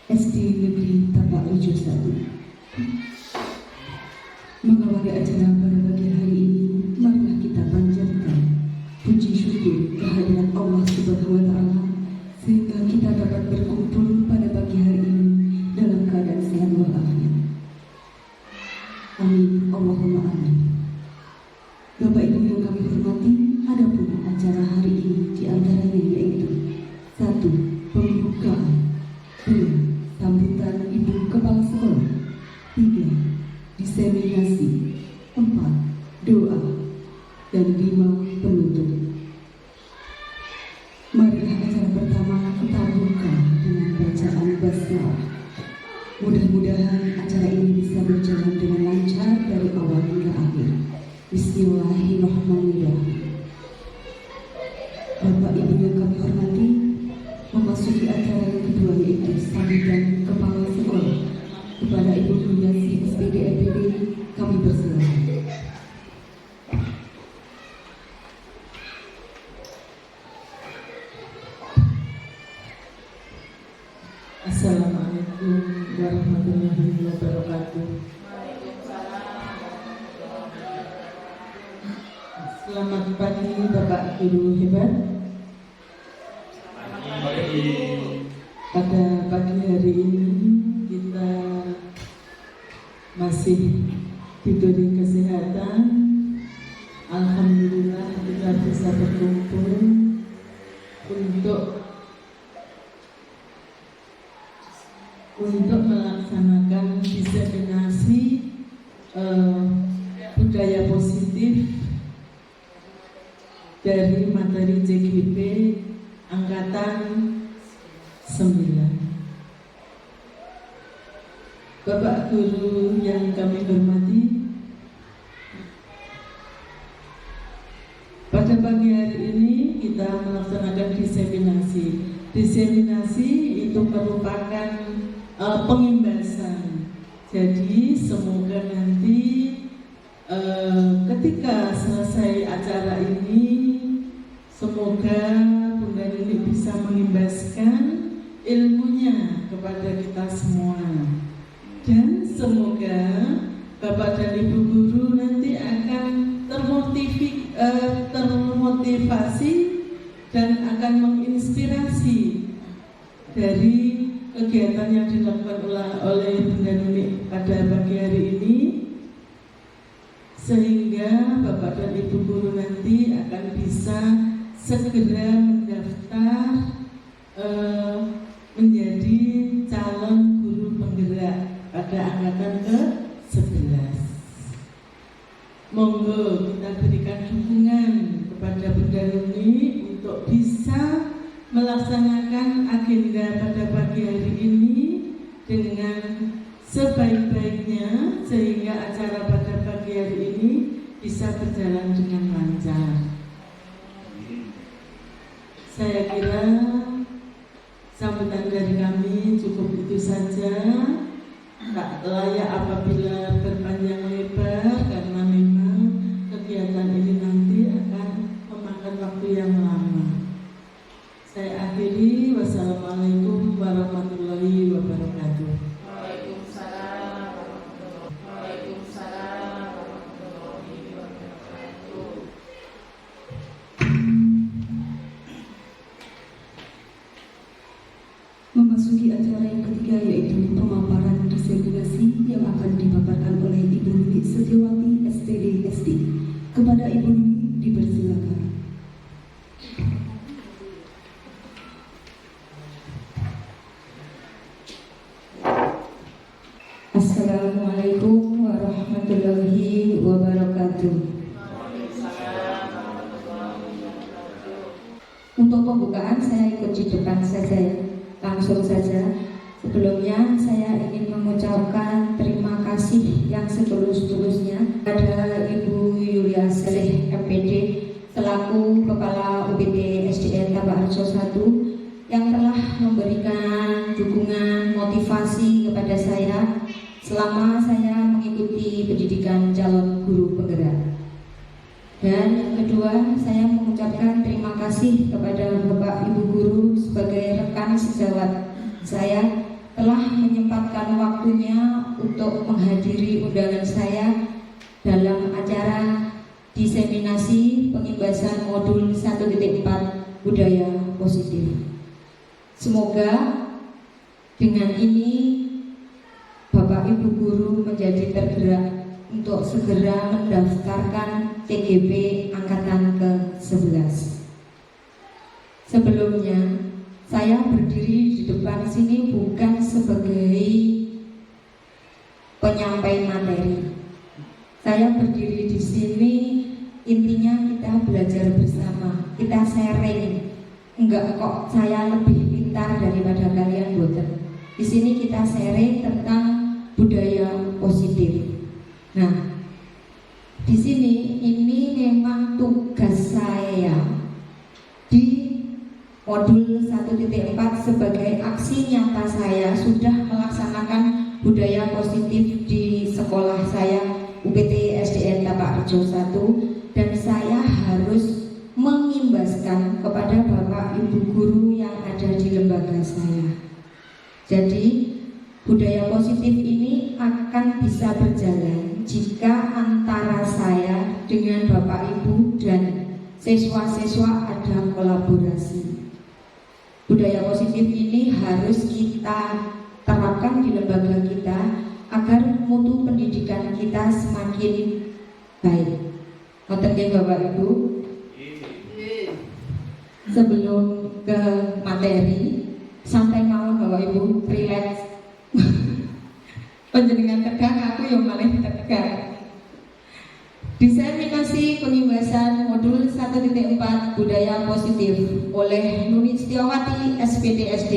SD Negeri Tabak Rejo 1. Mengawali acara pada pagi hari ini, marilah kita panjatkan puji syukur kehadirat Allah Subhanahu wa Ta'ala sehingga kita dapat berkumpul pada pagi hari ini dalam keadaan sehat walafiat. Amin, Allahumma amin. Bapak Ibu yang kami hormati, adapun acara hari ini diantaranya yaitu 1. Pembukaan, 2. Sambutan Ibu Kepala Sekolah, 3. Diseminasi, 4. Doa, dan 5. Penutup. Marilah acara pertama kita buka dengan bacaan basmalah. Mudah-mudahan acara ini bisa berjalan dengan lancar dari awal hingga akhir. Bismillahirrahmanirrahim. Bapak Ibu yang kami hormati, memasuki acara yang kedua yaitu sambutan Kepala Sekolah. Kepada Ibu Yasi SPD MPD kami persilakan. Assalamualaikum warahmatullahi wabarakatuh. Selamat pagi Bapak Guru hebat. Pada pagi hari ini kita masih diberi kesehatan. Alhamdulillah kita bisa berkumpul untuk melaksanakan diseminasi budaya positif dari materi CGP angkatan 9. Bapak Guru yang kami hormati, pada pagi hari ini kita melaksanakan diseminasi. Diseminasi itu merupakan pengimbasan. Jadi semoga nanti ketika selesai acara ini, semoga Bunda Nini bisa mengimbaskan ilmunya kepada kita semua. Dan semoga Bapak dan Ibu Guru nanti akan termotivasi dan akan menginspirasi dari kegiatan yang dilakukan oleh Bunda Nuni pada pagi hari ini, sehingga Bapak dan Ibu Guru nanti akan bisa segera mendaftar menjadi calon guru penggerak pada angkatan ke-11. Monggo kita berikan dukungan kepada Bunda Nuni untuk bisa melaksanakan agenda pada pagi hari ini dengan sebaik-baiknya sehingga acara pada pagi hari ini bisa berjalan dengan lancar. Saya kira sambutan dari kami cukup itu saja. Tak layak apabila berpanjang lebar karena memang kegiatan ini nanti akan memakan waktu yang lama. Saya akhiri. Wassalamualaikum warahmatullahi wabarakatuh. Waalaikumsalam warahmatullahi wabarakatuh. Memasuki acara yang ketiga yaitu pemaparan diseminasi yang akan dipaparkan oleh Ibu Nuni Setiawati SPD SD. Kepada Ibu Nuni dipersilakan. Assalamualaikum warahmatullahi wabarakatuh. Untuk pembukaan saya ikut di depan saja, langsung saja. Sebelumnya saya ingin mengucapkan terima kasih yang setulus-tulusnya kepada Ibu Yulia Seleh MPD selaku Kepala UPT SDN Tabak Rejo 1 yang telah memberikan dukungan motivasi kepada saya selama saya mengikuti pendidikan calon guru penggerak. Dan yang kedua, saya mengucapkan terima kasih kepada Bapak Ibu Guru sebagai rekan sejawat saya telah waktunya untuk menghadiri undangan saya dalam acara diseminasi pengimbasan modul 1.4 budaya positif. Semoga dengan ini Bapak Ibu guru menjadi tergerak untuk segera mendaftarkan TGP angkatan ke-11. Sebelumnya, saya berdiri di depan sini bukan sebagai penyampai materi. Saya berdiri di sini intinya kita belajar bersama, kita sharing. Enggak kok saya lebih pintar daripada kalian, boten. Di sini kita sharing tentang budaya positif. Nah, di sini ini memang tugas saya di modul 1.4 sebagai aksi nyata saya sudah melaksanakan budaya positif di sekolah saya UPT SDN Tapak Rejo 1, dan saya harus mengimbaskan kepada Bapak Ibu guru yang ada di lembaga saya. Jadi budaya positif ini akan bisa berjalan jika antara saya dengan Bapak Ibu dan siswa-siswa ada kolaborasi. Budaya positif ini harus kita terapkan di lembaga kita agar mutu pendidikan kita semakin baik. Ngoten nggih Bapak Ibu? Sebelum ke materi, santai mawon Bapak Ibu, relax. Panjenengan tegang, aku yang malah tegang. Diseminasi pengimbasan modul 1.4 budaya positif oleh Nuni Setiawati SPDSD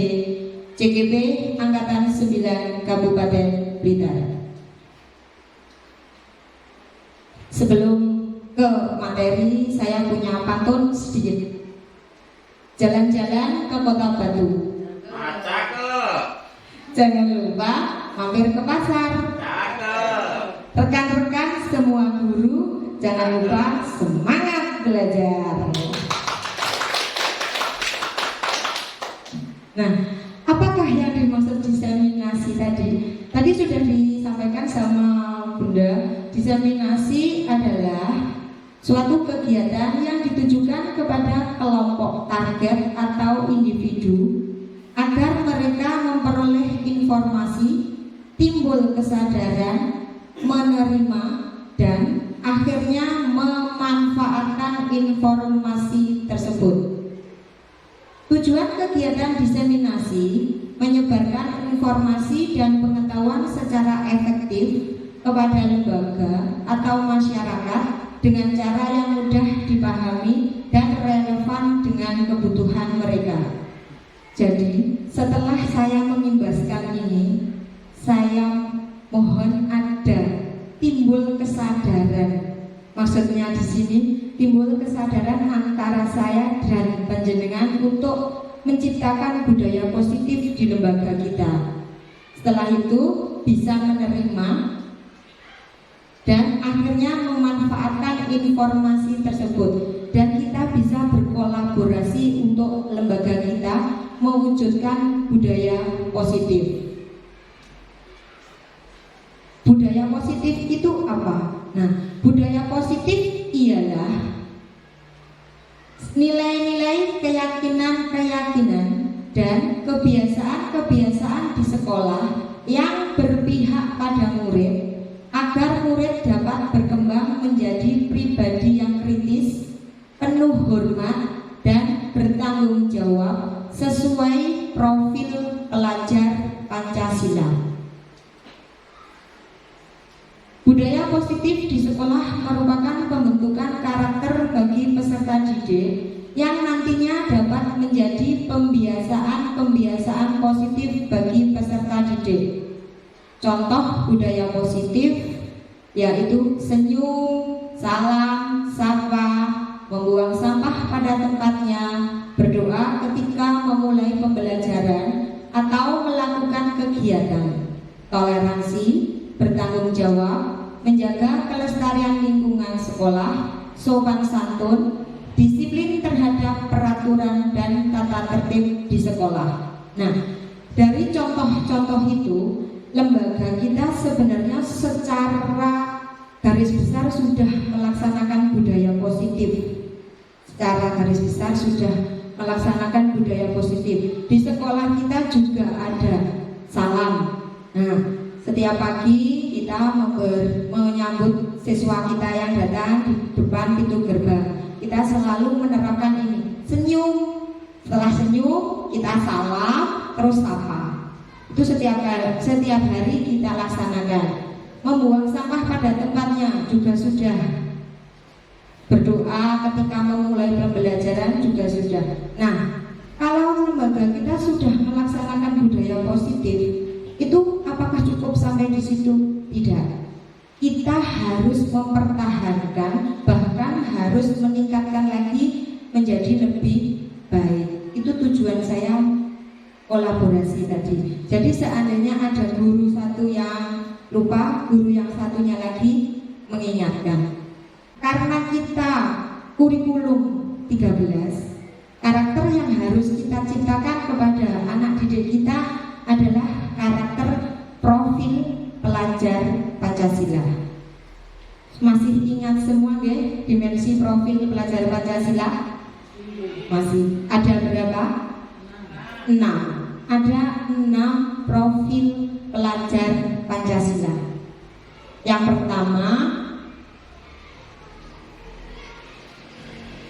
CGP Angkatan 9 Kabupaten Blitar. Sebelum ke materi, saya punya pantun sedikit. Jalan-jalan ke Kota Batu, Cakep. jangan lupa mampir ke pasar. Cakep. Rekan-rekan semua guru, jangan lupa semangat belajar. Nah, apakah yang dimaksud diseminasi tadi? Tadi sudah disampaikan sama Bunda, diseminasi adalah suatu kegiatan yang ditujukan kepada kelompok target atau individu agar mereka memperoleh informasi, timbul kesadaran, menerima, dan akhirnya memanfaatkan informasi tersebut. Tujuan kegiatan diseminasi menyebarkan informasi dan pengetahuan secara efektif kepada lembaga atau masyarakat dengan cara yang mudah dipahami dan relevan dengan kebutuhan mereka. Jadi, setelah saya mengimbaskan ini, saya mohon ada timbul kesadaran. Maksudnya di sini timbul kesadaran antara saya dan panjenengan untuk menciptakan budaya positif di lembaga kita. Setelah itu bisa menerima dan akhirnya memanfaatkan informasi tersebut, dan kita bisa berkolaborasi untuk lembaga kita mewujudkan budaya positif. Budaya positif itu apa? Nah, budaya positif ialah nilai-nilai, keyakinan-keyakinan, dan kebiasaan-kebiasaan di sekolah yang berpihak pada murid agar murid dapat berkembang menjadi pribadi yang kritis, penuh hormat, dan bertanggung jawab sesuai profil pelajar Pancasila. Budaya positif di sekolah merupakan pembentukan karakter bagi peserta didik yang nantinya dapat menjadi pembiasaan-pembiasaan positif bagi peserta didik. Contoh budaya positif yaitu senyum, salam, sapa, membuang sampah pada tempatnya, berdoa ketika memulai pembelajaran atau melakukan kegiatan, toleransi, bertanggung jawab, menjaga kelestarian lingkungan sekolah, sopan santun, disiplin terhadap peraturan dan tata tertib di sekolah. Nah, dari contoh-contoh itu lembaga kita sebenarnya secara garis besar sudah melaksanakan budaya positif. Secara garis besar sudah melaksanakan budaya positif. Di sekolah kita juga ada salam. Nah, setiap pagi kita menyambut siswa kita yang datang di depan pintu gerbang. Kita selalu menerapkan ini, senyum. Setelah senyum, kita salam, terus sapa. Itu setiap hari kita laksanakan. Membuang sampah pada tempatnya juga sudah. Berdoa ketika memulai pembelajaran juga sudah. Nah, kalau lembaga kita sudah melaksanakan budaya positif, itu apakah cukup sampai di situ? Tidak. Kita harus mempertahankan, bahkan harus meningkatkan lagi menjadi lebih baik. Itu tujuan saya kolaborasi tadi. Jadi seandainya ada guru satu yang lupa, guru yang satunya lagi mengingatkan. Karena kita kurikulum 13, karakter yang harus kita ciptakan kepada anak didik kita adalah karakter profil pelajar Pancasila. Masih ingat semua nggih dimensi profil pelajar Pancasila? Masih. Ada berapa? 6. Ada 6 profil pelajar Pancasila. Yang pertama,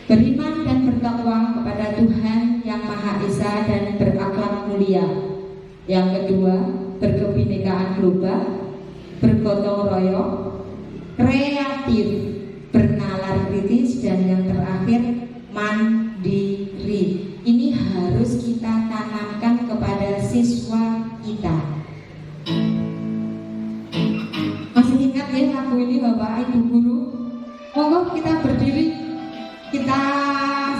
beriman dan bertakwa kepada Tuhan Yang Maha Esa dan berakhlak mulia. Yang kedua, berkebinekaan global, bergotong royong, kreatif, bernalar kritis, dan yang terakhir mandiri. Ini harus kita tanamkan kepada siswa kita. Masih ingat ya lagu ini Bapak Ibu Guru? Monggo kita berdiri, kita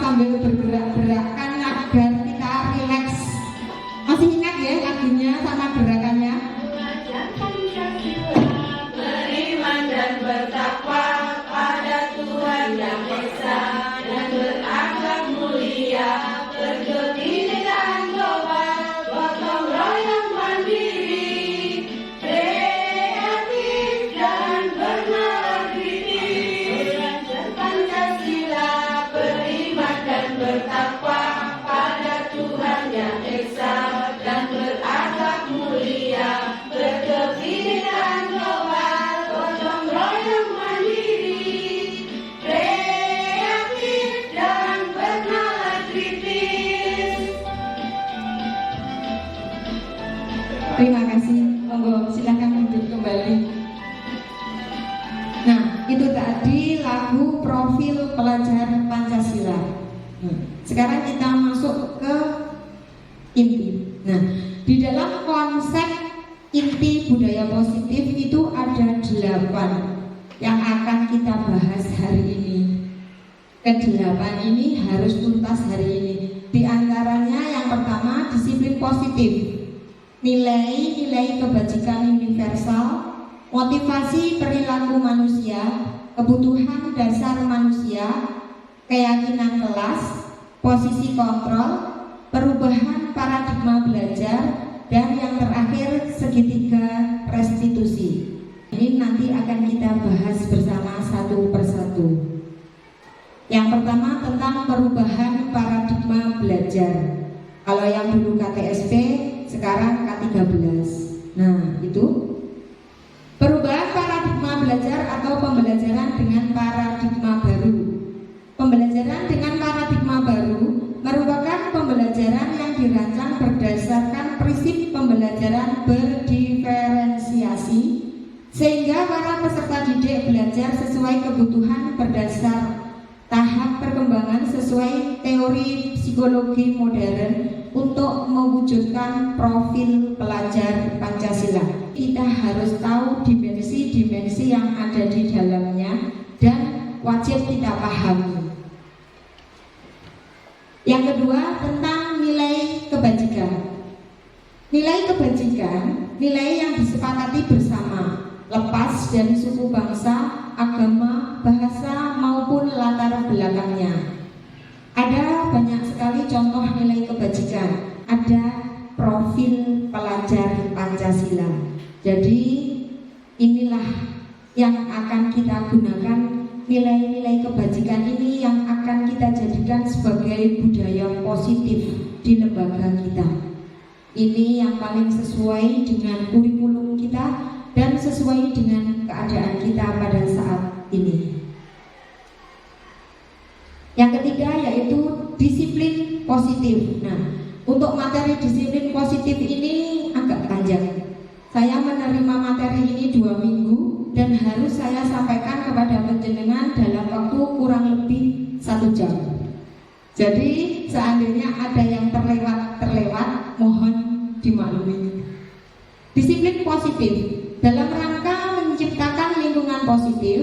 sambil bergerak-gerakkan agar kita rileks. Masih ingat ya lagunya sama gerakannya? Beriman dan bertakwa pada Tuhan Yang Esa dan berakhlak mulia, berkebinekaan global, gotong royong mandiri, kreatif dan bernalar kritis, Pancasila, beriman dan bertakwa pada Tuhan Yang Esa dan berakhlak mulia, berkebinekaan global, gotong royong mandiri, kreatif dan bernalar kritis. Terima kasih. Monggo silakan duduk kembali. Nah, itu tadi lagu profil pelajar Pancasila. Sekarang kita masuk ke inti. Nah, di dalam konsep inti budaya positif itu ada 8 yang akan kita bahas hari ini. Ke-8 ini harus tuntas hari ini. Di antaranya yang pertama, disiplin positif. Nilai-nilai kebajikan universal, motivasi perilaku manusia, kebutuhan dasar manusia, keyakinan kelas, posisi kontrol, perubahan paradigma belajar, dan yang terakhir segitiga restitusi. Ini nanti akan kita bahas bersama satu persatu. Yang pertama tentang perubahan paradigma belajar. Kalau yang dulu KTSP, sekarang K13. Nah, itu perubahan paradigma belajar atau pembelajaran dengan paradigma baru. Pembelajaran dengan paradigma baru merupakan pembelajaran yang dirancang berdasarkan prinsip pembelajaran berdiferensiasi, sehingga para peserta didik belajar sesuai kebutuhan berdasar tahap perkembangan sesuai teori psikologi modern untuk mewujudkan profil pelajar Pancasila. Kita harus tahu dimensi-dimensi yang ada di dalamnya dan wajib kita pahami. Yang kedua tentang nilai kebajikan. Nilai kebajikan, nilai yang disepakati bersama, lepas dari suku bangsa, agama, bahasa maupun latar belakangnya. Ada banyak sekali contoh nilai kebajikan. Ada profil pelajar Pancasila. Jadi inilah yang akan kita gunakan, nilai-nilai kebajikan ini yang akan kita jadikan sebagai budaya positif di lembaga kita. Ini yang paling sesuai dengan kurikulum kita dan sesuai dengan keadaan kita pada saat ini. Yang ketiga yaitu disiplin positif. Nah, untuk materi disiplin positif ini agak panjang. Saya menerima materi ini 2 minggu dan harus saya sampaikan kepada panjenengan dalam waktu kurang lebih 1 jam. Jadi seandainya ada yang terlewat, mohon dimaklumi. Disiplin positif dalam rangka menciptakan lingkungan positif.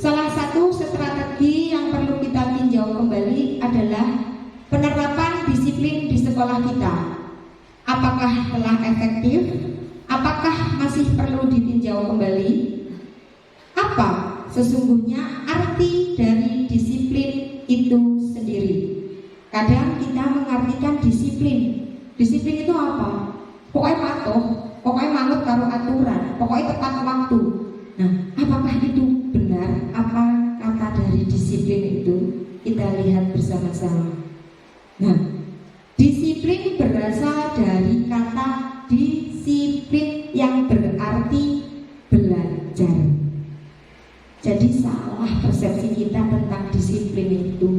Salah satu strategi yang perlu kita tinjau kembali adalah penerapan disiplin di sekolah kita. Apakah telah efektif? Apakah masih perlu ditinjau kembali? Apa sesungguhnya arti dari disiplin itu sendiri? Kadang kita mengartikan disiplin. Disiplin itu apa? Pokoknya patuh, pokoknya manut karo aturan, pokoknya tepat waktu. Nah, apakah itu benar? Apa kata dari disiplin itu? Kita lihat bersama-sama. Nah, disiplin berasal dari kata disiplin yang berarti belajar. Jadi salah persepsi kita tentang disiplin itu.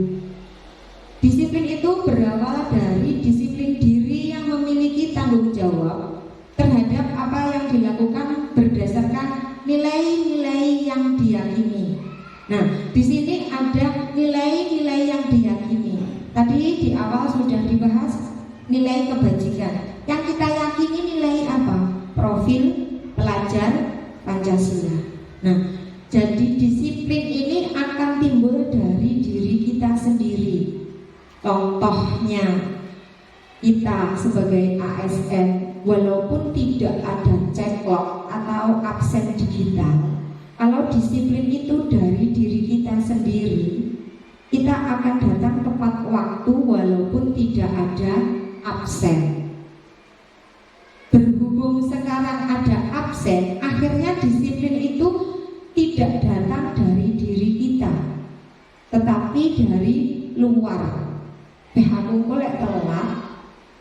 Disiplin itu berawal dari disiplin diri yang memiliki tanggung jawab terhadap apa yang dilakukan berdasarkan nilai-nilai yang diyakini. Nah, di sini ada nilai-nilai yang diyakini. Tadi di awal sudah dibahas nilai kebajikan. Yang kita yakini nilai apa? Profil pelajar Pancasila. Nah, jadi disiplin ini akan timbul dari diri kita sendiri. Contohnya, kita sebagai ASN, walaupun tidak ada ceklok atau absen digital, kalau disiplin itu dari diri kita sendiri, kita akan datang tepat waktu walaupun tidak ada absen. Berhubung sekarang ada absen, akhirnya disiplin itu tidak datang dari diri kita, tetapi dari luar. Aku kolek telat,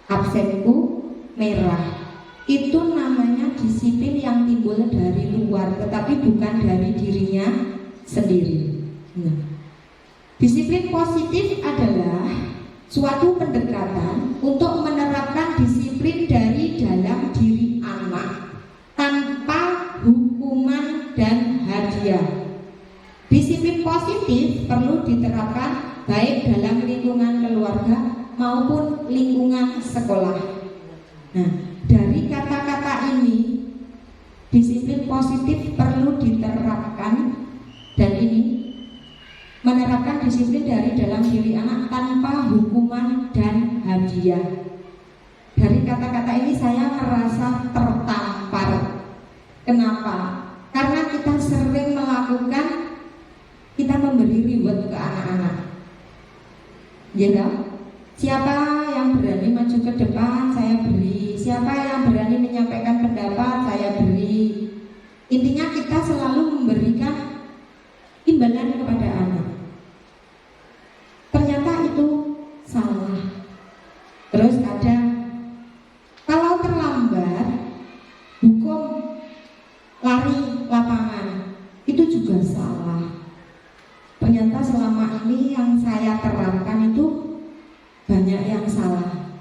absenku merah. Itu namanya disiplin yang timbul dari luar, tetapi bukan dari dirinya sendiri. Nah, disiplin positif adalah suatu pendekatan untuk menerapkan disiplin dari dalam diri anak tanpa hukuman dan hadiah. Disiplin positif perlu diterapkan baik dalam lingkungan keluarga maupun lingkungan sekolah. Nah, dari kata-kata ini, disiplin positif perlu diterapkan, dan ini menerapkan disiplin dari dalam diri anak tanpa hukuman dan hadiah. Dari kata-kata ini saya merasa tertampar. Kenapa? Karena kita sering melakukan, kita memberi reward ke anak-anak. Ya kan? Siapa yang berani maju ke depan, saya beri. Siapa yang berani menyampaikan pendapat, saya beri. Intinya kita selalu memberikan imbalan kepada anak. Ternyata itu salah. Terus ada, kalau terlambat, hukum lari lapangan, itu juga salah. Ternyata selama ini yang saya terapkan itu banyak yang salah.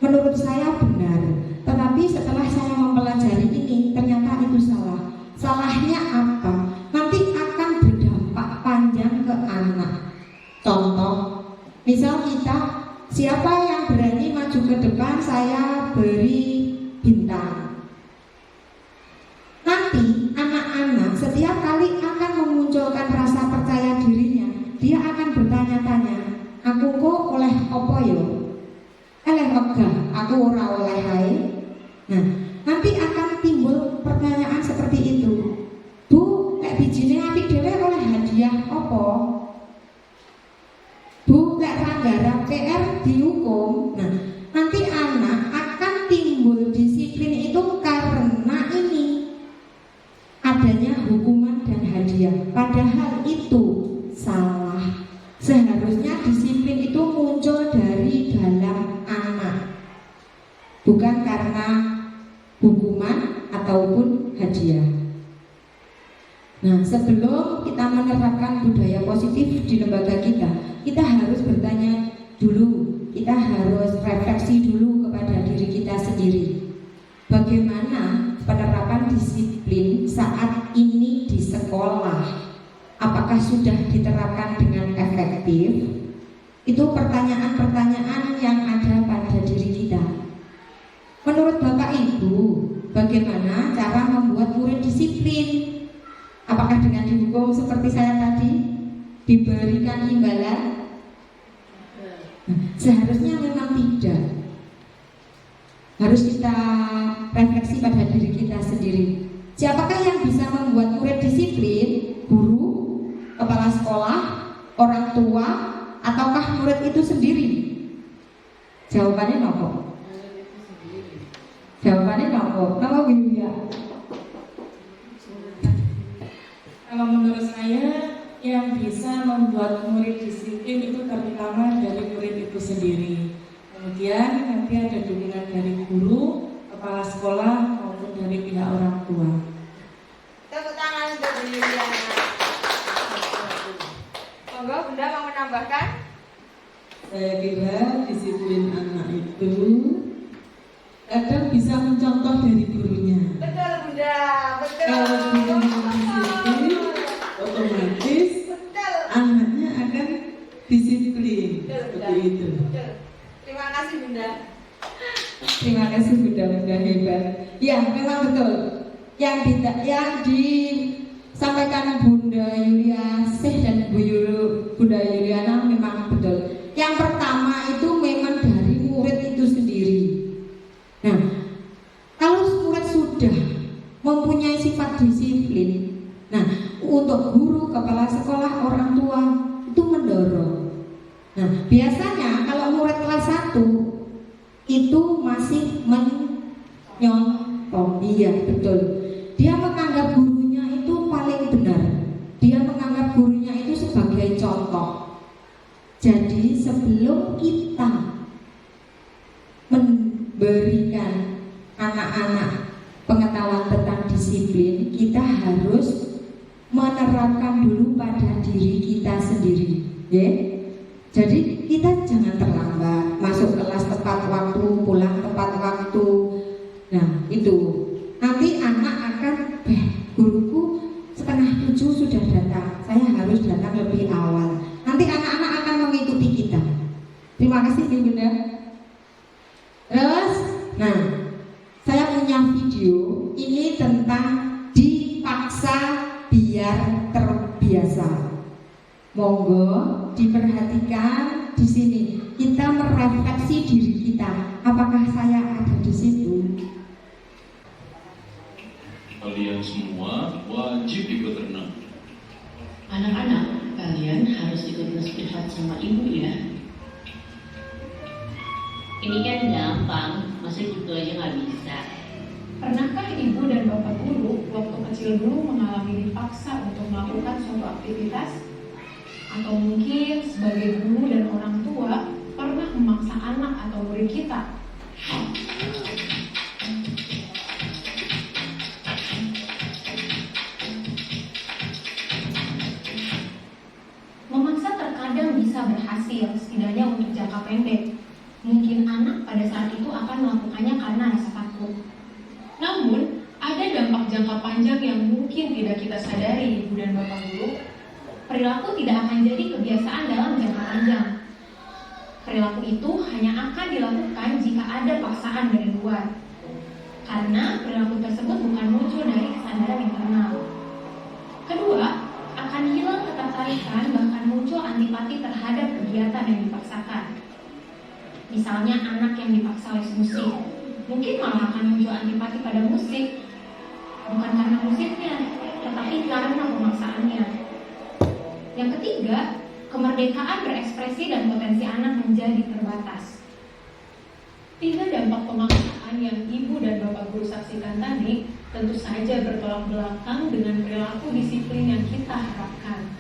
Menurut saya benar, tetapi setelah saya mempelajari ini, ternyata itu salah. Salahnya apa? Nanti akan berdampak panjang ke anak. Contoh, misal kita, siapa yang berani maju ke depan, saya beri bintang. Nanti anak-anak setiap kali akan memunculkan rasa percaya dirinya. Dia akan bertanya-tanya, aku kok oleh apa yo? Oleh wegah, aku ora oleh hae. Nah, nanti akan timbul pertanyaan seperti itu. Bu, lek bijine apik dhewe oleh hadiah apa? Bu, lek ranggarap PR dihukum. Nah, nanti anak akan timbul disiplin itu karena ini. ataupun hadiah. Nah, sebelum kita menerapkan budaya positif di lembaga kita harus bertanya dulu, kita harus refleksi dulu kepada diri kita sendiri. Bagaimana penerapan disiplin saat ini di sekolah? Apakah sudah diterapkan dengan efektif? Itu pertanyaan-pertanyaan yang ada pada diri kita. Menurut Bapak Ibu, bagaimana cara membuat murid disiplin? Apakah dengan dihukum seperti saya tadi? Diberikan imbalan? Seharusnya memang tidak. Harus kita refleksi pada diri kita sendiri. Siapakah yang bisa membuat murid disiplin? Guru, kepala sekolah, orang tua, ataukah murid itu sendiri? Jawabannya nopo. Jawabannya nopo. Nama Widya. Kalau menurut saya yang bisa membuat murid disiplin itu terutama dari murid itu sendiri. Kemudian nanti ada dukungan dari guru, kepala sekolah maupun dari pihak orang tua. Tepuk tangan untuk Bu Yuliana. Monggo Bunda mau menambahkan? Saya kira disiplin anak itu kadang bisa mencontoh dari gurunya. Betul Bunda, betul. Kalau gurunya disiplin, otomatis Betul. anaknya akan disiplin. Betul, Bunda. Seperti itu. Betul. Terima kasih Bunda. Terima kasih Bunda hebat. Ya, memang betul. Yang disampaikan Bunda Yuliasih dan Bunda Yuliana memang betul. Yang pertama itu memang dari murid itu sendiri. Nah, kalau murid sudah mempunyai sifat disiplin, nah untuk guru, kepala sekolah, orang tua itu mendorong. Nah, biasanya kalau murid kelas 1 itu masih menyontoh, iya betul. Dia menganggap gurunya itu paling benar. Dia menganggap gurunya itu sebagai contoh. Jadi sebelum kita memberikan anak-anak pengetahuan tentang disiplin, kita harus menerapkan dulu pada diri kita sendiri, ya. Jadi kita jangan terlambat, masuk kelas tepat waktu, pulang tepat waktu. Nah itu nanti anak akan, guruku 6:30 sudah datang, saya harus datang lebih awal. Nanti anak-anak akan mengikuti kita. Terima kasih Bunda. Terus, nah saya punya video ini tentang dipaksa biar terbiasa. Monggo diperhatikan di sini. Kita merefleksi diri kita. Apakah saya ada di situ? Kalian semua wajib ikut renang. Anak-anak, kalian harus ikut les privat sama ibu ya. Ini kan gampang, masa gitu aja nggak bisa? Pernahkah ibu dan bapak guru waktu kecil dulu mengalami dipaksa untuk melakukan suatu aktivitas? Atau mungkin sebagai guru dan orang tua pernah memaksa anak atau murid kita? Memaksa terkadang bisa berhasil, setidaknya untuk jangka pendek. Mungkin anak pada saat itu akan melakukannya karena rasa takut. Namun, ada dampak jangka panjang yang mungkin tidak kita sadari, ibu dan bapak guru. Perilaku tidak akan jadi kebiasaan dalam jangka panjang. Perilaku itu hanya akan dilakukan jika ada paksaan dari luar. Karena perilaku tersebut bukan muncul dari kesadaran internal. Kedua, akan hilang ketertarikan bahkan muncul antipati terhadap kegiatan yang dipaksakan. Misalnya anak yang dipaksa les musik, mungkin malah akan muncul antipati pada musik, bukan karena musiknya, tetapi karena pemaksaannya. Yang ketiga, kemerdekaan berekspresi dan potensi anak menjadi terbatas. 3 dampak pemaksaan yang ibu dan bapak guru saksikan tadi tentu saja bertolak belakang dengan perilaku disiplin yang kita harapkan.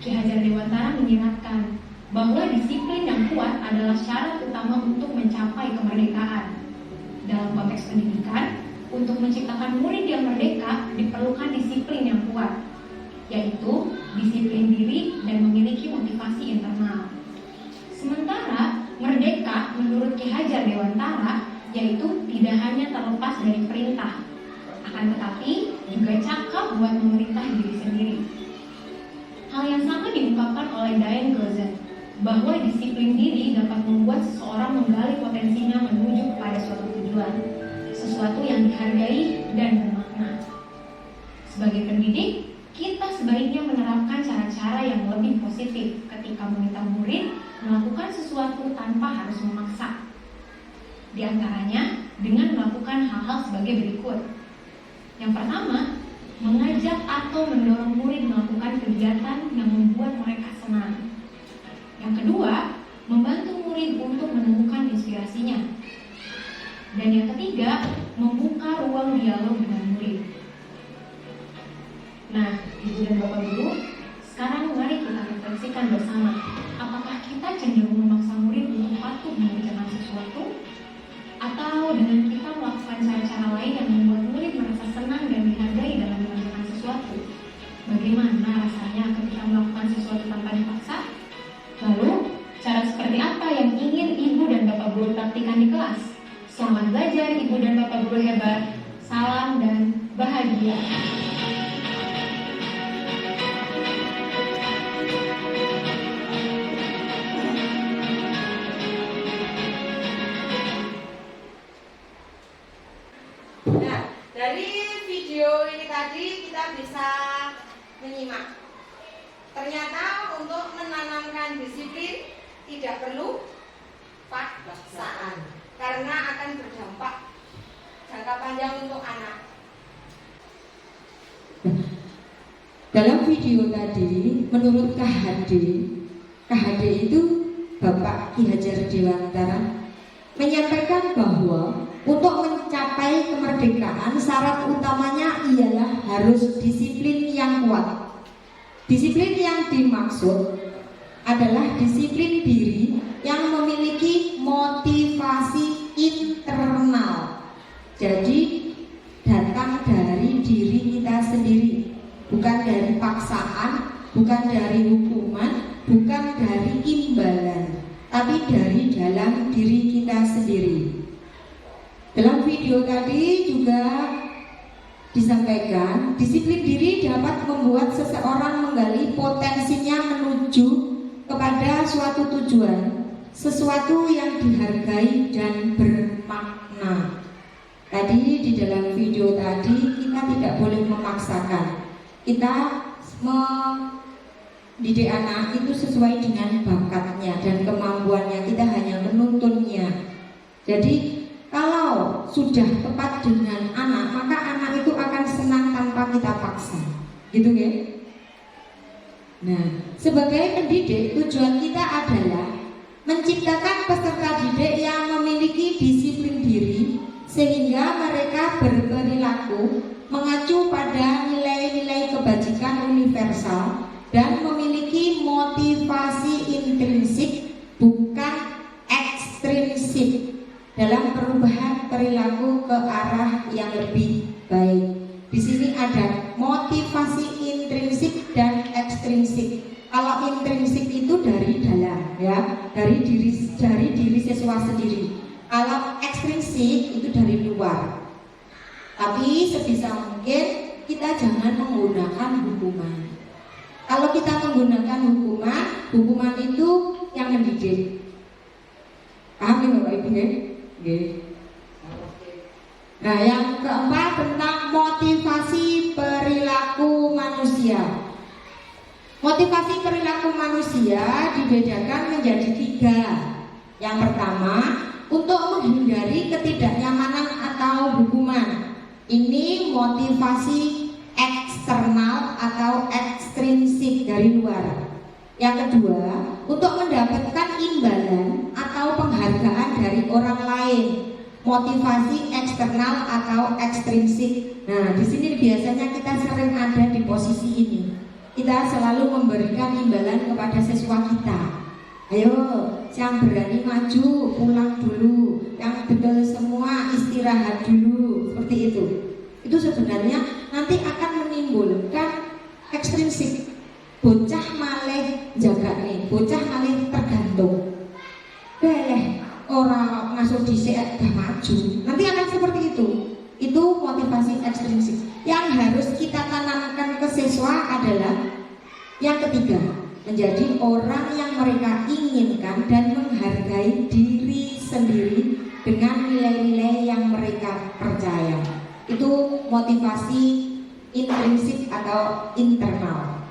Ki Hajar Dewantara mengingatkan bahwa disiplin yang kuat adalah syarat utama untuk mencapai kemerdekaan. Dalam konteks pendidikan, untuk menciptakan murid yang merdeka diperlukan disiplin yang kuat, yaitu disiplin diri dan memiliki motivasi internal. Sementara merdeka menurut Ki Hajar Dewantara yaitu tidak hanya terlepas dari perintah, akan tetapi juga cakap buat memerintah diri sendiri. Hal yang sama diungkapkan oleh Diane Gozan, bahwa disiplin diri dapat membuat seseorang menggali potensinya menuju kepada suatu tujuan, sesuatu yang dihargai dan bermakna. Sebagai pendidik, kita sebaiknya menerapkan cara-cara yang lebih positif ketika meminta murid melakukan sesuatu tanpa harus memaksa. Di antaranya dengan melakukan hal-hal sebagai berikut. Yang pertama, mengajak atau mendorong murid melakukan kegiatan yang membuat mereka senang. Yang kedua, membantu murid untuk menemukan inspirasinya. Dan yang ketiga, membuka ruang dialog dengan murid. Nah, Ibu dan Bapak Guru, sekarang mari kita refleksikan bersama. Apakah kita cenderung memaksa murid untuk patuh mengerjakan sesuatu? Atau dengan kita melakukan cara-cara lain yang membuat murid merasa senang dan dihargai dalam mengerjakan sesuatu? Bagaimana rasanya ketika melakukan sesuatu tanpa dipaksa? Lalu, cara seperti apa yang ingin Ibu dan Bapak Guru praktikan di kelas? Selamat belajar Ibu dan Bapak Guru hebat. Salam dan bahagia. Nah, dari video ini tadi kita bisa menyimak. Ternyata untuk menanamkan disiplin tidak perlu paksaan, karena akan berdampak jangka panjang untuk anak. Dalam video tadi, menurut KHD itu Bapak Ki Hajar Dewantara menyampaikan bahwa untuk mencapai kemerdekaan syarat utamanya ialah harus disiplin yang kuat. Disiplin yang dimaksud adalah disiplin diri yang memiliki motivasi internal. Jadi datang dari diri kita sendiri, bukan dari paksaan, bukan dari hukuman, bukan dari imbalan, tapi dari dalam diri kita sendiri. Dalam video tadi juga disampaikan, disiplin diri dapat membuat seseorang menggali potensinya menuju kepada suatu tujuan, sesuatu yang dihargai dan bermakna. Tadi di dalam video tadi kita tidak boleh memaksakan. Kita mendidik anak itu sesuai dengan bakatnya dan kemampuannya, kita hanya menuntunnya. Jadi kalau sudah tepat dengan anak, maka anak itu akan senang tanpa kita paksa. Gitu ya? Nah, sebagai pendidik, tujuan kita adalah menciptakan peserta didik yang memiliki disiplin diri, sehingga mereka berperilaku mengacu pada nilai-nilai kebajikan universal dan memiliki motivasi intrinsik, bukan ekstrinsik, dalam perubahan perilaku ke arah yang lebih baik. Di sini ada motivasi intrinsik dan ekstrinsik. Kalau intrinsik itu dari dalam, ya, dari diri siswa sendiri. Kalau ekstrinsik itu dari luar. Tapi sebisa mungkin kita jangan menggunakan hukuman. Kalau kita menggunakan hukuman itu yang mendidik. Paham ya Bapak Ibu ya? Nah, yang keempat tentang motivasi perilaku manusia. Motivasi perilaku manusia dibedakan menjadi 3. Yang pertama, untuk menghindari ketidaknyamanan atau hukuman. Ini motivasi eksternal atau ekstrinsik dari luar. Yang kedua, untuk mendapatkan imbalan atau penghargaan dari orang lain, motivasi eksternal atau ekstrinsik. Nah, di sini biasanya kita sering ada di posisi ini. Kita selalu memberikan imbalan kepada siswa kita. Ayo, yang berani maju pulang dulu, yang betul semua istirahat dulu. Seperti seperti itu sebenarnya nanti akan menimbulkan ekstrinsik. Bocah malih jagane, bocah malih tergantung. Beleh orang ngasuh dhisik dah maju. Nanti akan seperti itu. Itu motivasi ekstrinsik. Yang harus kita tanamkan ke siswa adalah yang ketiga, menjadi orang yang mereka inginkan dan menghargai diri sendiri dengan nilai-nilai yang mereka percaya. Itu motivasi intrinsik atau internal.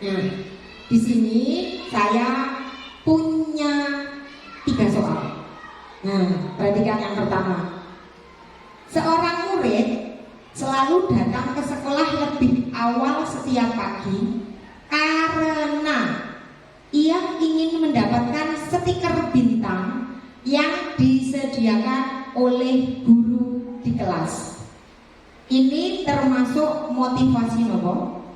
Nah, di sini saya punya 3 soal. Nah, perhatikan yang pertama. Seorang murid selalu datang ke sekolah lebih awal setiap pagi karena ia ingin mendapatkan stiker bintang yang disediakan oleh guru di kelas. Ini termasuk motivasi nopo?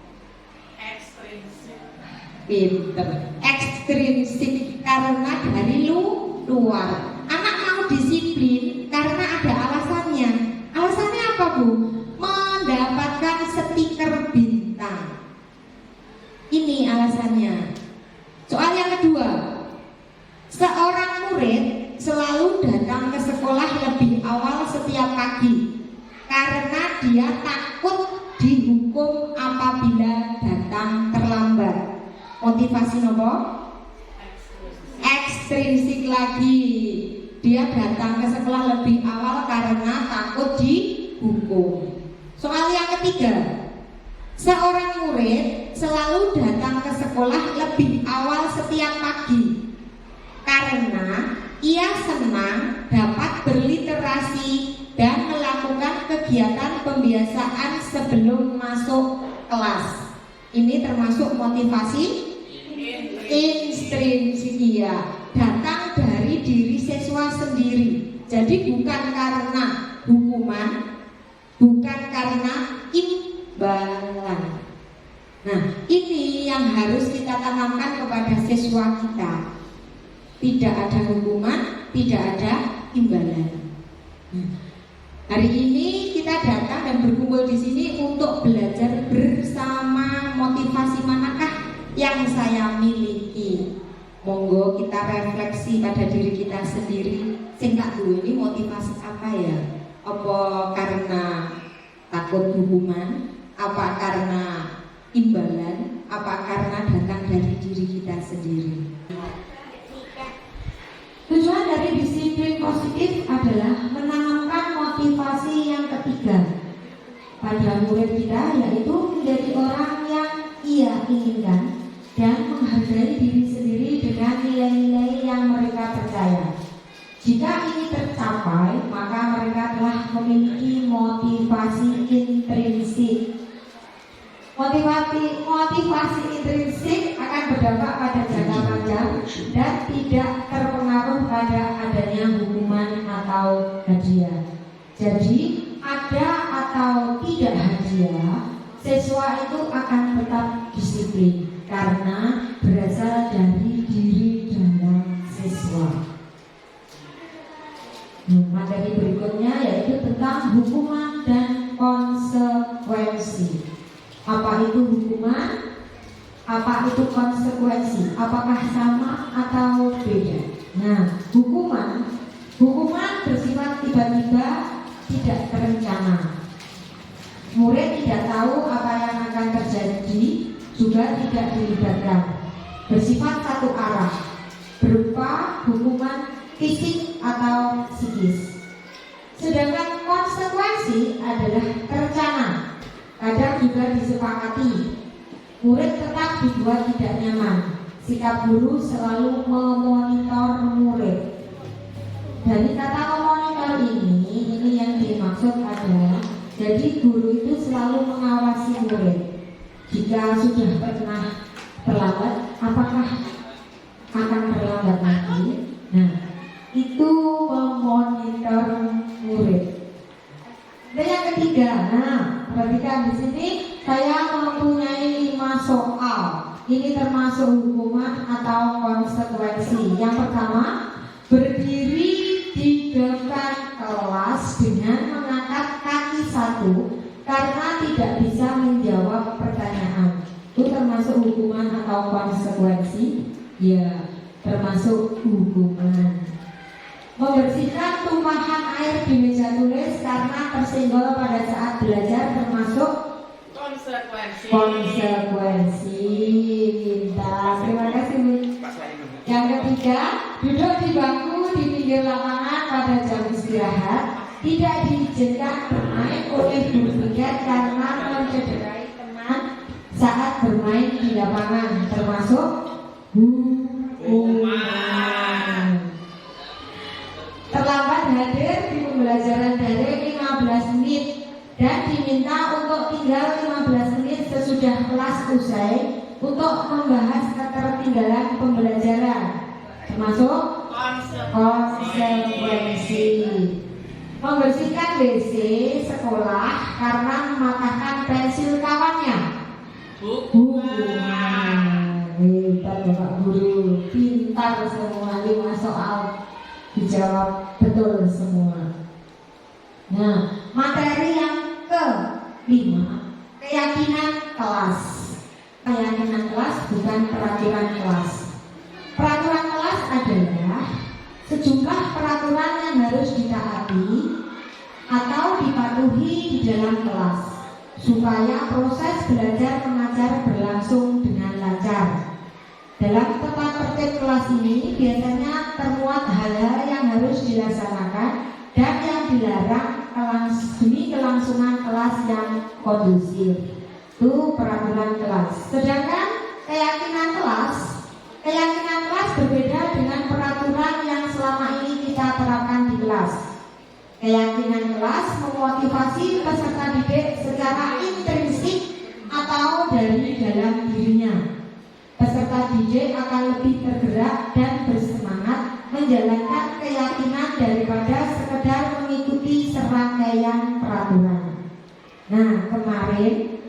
Pinter. Ekstrinsik karena dari luar. Anak mau disiplin karena ada alasannya. Alasannya apa, Bu? Mendapatkan stiker bintang. Ini alasannya. Soal yang kedua. Seorang murid selalu datang ke sekolah lebih awal setiap pagi karena dia takut dihukum apabila datang terlambat. Motivasi nopo? Ekstrinsik lagi. Dia datang ke sekolah lebih awal karena takut dihukum. Soal yang ketiga. Seorang murid selalu datang ke sekolah lebih awal setiap pagi karena ia senang dapat berliterasi dan melakukan kegiatan pembiasaan sebelum masuk kelas. Ini termasuk motivasi intrinsik, datang dari diri siswa sendiri. Jadi bukan karena hukuman, bukan karena imbalan. Nah, ini yang harus kita tanamkan kepada siswa kita. Tidak ada hukuman, tidak ada imbalan. Hari ini kita datang dan berkumpul di sini untuk belajar bersama. Motivasi manakah yang saya miliki? Monggo kita refleksi pada diri kita sendiri. Sing tak duwe ini motivasi apa ya? Apa karena takut hukuman? Apa karena imbalan? Apa karena datang dari diri kita sendiri? Tujuan dari disiplin positif adalah menanamkan motivasi yang ketiga pada murid kita, yaitu menjadi orang yang ia inginkan dan menghargai diri sendiri dengan nilai-nilai yang mereka percaya. Jika ini tercapai, maka mereka telah memiliki motivasi intrinsik. Motivasi intrinsik akan berdampak pada jangka panjang dan tidak terpengaruh pada adanya hukuman atau hadiah. Jadi ada atau tidak hadiah, siswa itu akan tetap disiplin karena berasal dari diri dalam siswa. Materi berikutnya yaitu tentang hukuman dan konsekuensi. Apa itu hukuman? Apa itu konsekuensi? Apakah sama atau beda? Nah, hukuman bersifat tiba-tiba, tidak terencana. Murid tidak tahu apa yang akan terjadi, juga tidak dilibatkan. Bersifat satu arah, berupa hukuman fisik atau psikis. Sedangkan konsekuensi adalah terencana, kadang juga disepakati. Murid tetap dibuat tidak nyaman. Sikap guru selalu memonitor murid. Dari kata memonitor ini yang dimaksud adalah, jadi guru itu selalu mengawasi murid. Jika sudah pernah terlambat, apakah akan terlambat lagi? Nah, itu memonitor murid. Dan yang ketiga, perhatikan di sini saya mempunyai 5 soal. Ini termasuk hukuman atau konsekuensi. Yang pertama, berdiri di depan kelas dengan 1 karena tidak bisa menjawab pertanyaan. Itu termasuk hukuman atau konsekuensi? Ya, termasuk hukuman. Membersihkan tumpahan air di meja tulis karena tersenggol pada saat belajar termasuk Konsekuensi. Pintar. Terima kasih, Bu. Yang ketiga, duduk di bangku di pinggir lapangan pada jam istirahat tidak diizinkan bermain oleh guru piket karena mencederai teman saat bermain di lapangan, termasuk hukuman. Terlambat hadir di pembelajaran daring 15 menit dan diminta untuk tinggal 15 menit sesudah kelas usai untuk membahas ketertinggalan pembelajaran, termasuk konsekuensi. Membersihkan WC sekolah karena mematahkan pensil kawannya, hukuman. Hebat Bapak Guru, pintar semua, 5 soal dijawab betul semua. Nah, materi yang ke-5, keyakinan kelas. Keyakinan kelas bukan peraturan kelas. Peraturan kelas adalah sejumlah peraturan yang harus ditaati atau dipatuhi di dalam kelas supaya proses belajar mengajar berlangsung dengan lancar. Dalam tata tertib kelas ini biasanya termuat hal-hal yang harus dilaksanakan dan yang dilarang demi kelangsungan kelas yang kondusif. Itu peraturan kelas. Sedangkan keyakinan kelas berbeda dengan peraturan yang selama ini kita terapkan di kelas. Keyakinan kelas memotivasi peserta didik secara intrinsik atau dari dalam dirinya. Peserta didik akan lebih tergerak dan bersemangat menjalankan keyakinan daripada sekedar mengikuti serangkaian peraturan. Nah, kemarin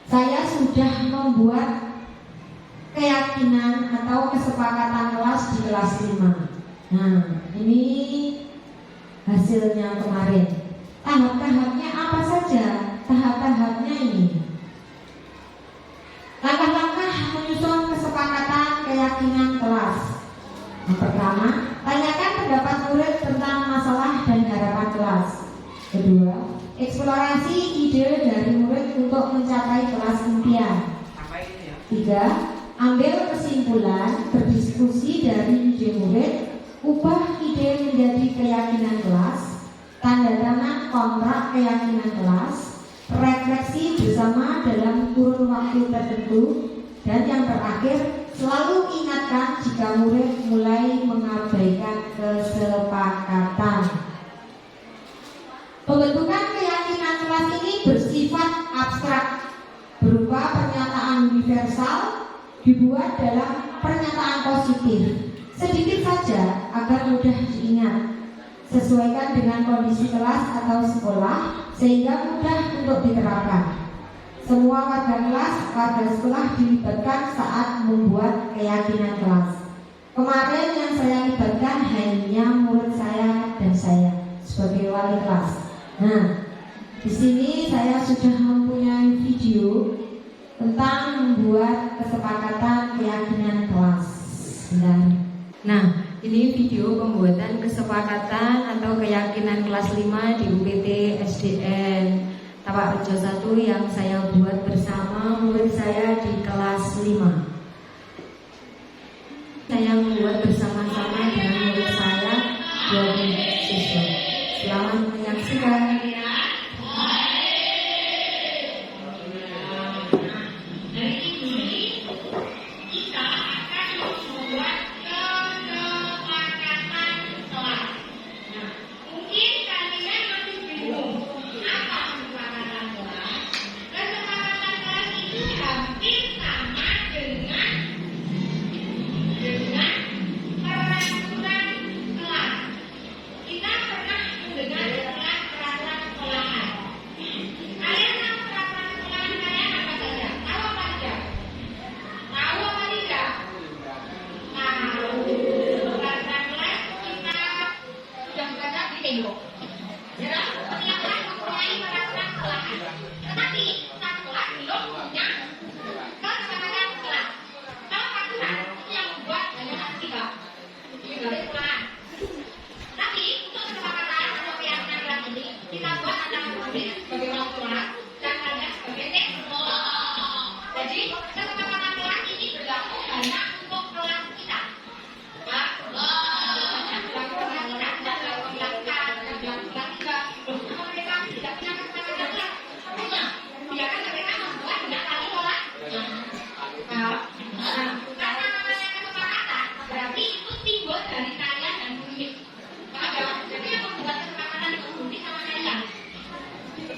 saya sudah membuat keyakinan atau kesepakatan kelas di kelas 5. Nah, ini hasilnya kemarin. Tahap-tahapnya apa saja? Tahap-tahapnya ini. Langkah-langkah menyusun kesepakatan keyakinan kelas. Yang pertama, tanyakan pendapat murid tentang masalah dan harapan kelas. Kedua, eksplorasi ide dari murid untuk mencapai kelas impian. Tiga, ambil kesimpulan, berdiskusi dari ide murid, ubah ide menjadi keyakinan kelas, tanda tangan kontrak keyakinan kelas, refleksi bersama dalam kurun waktu tertentu, dan yang terakhir, selalu ingatkan jika murid mulai mengabaikan kesepakatan. Pembentukan keyakinan kelas ini bersifat abstrak, berupa pernyataan universal, dibuat dalam pernyataan positif, sedikit saja agar mudah diingat. Sesuaikan dengan kondisi kelas atau sekolah sehingga mudah untuk diterapkan. Semua warga kelas, warga sekolah dilibatkan saat membuat keyakinan kelas. Kemarin yang saya libatkan hanya murid saya dan saya sebagai wali kelas. Nah, di sini saya sudah mempunyai video tentang membuat kesepakatan keyakinan kelas. Nah, ini video pembuatan kesepakatan atau keyakinan kelas 5 di UPT SDN Tapak Rejo 1 yang saya buat bersama murid saya di kelas 5. Saya membuat bersama-sama dengan murid saya dan siswa. Selamat menyaksikan.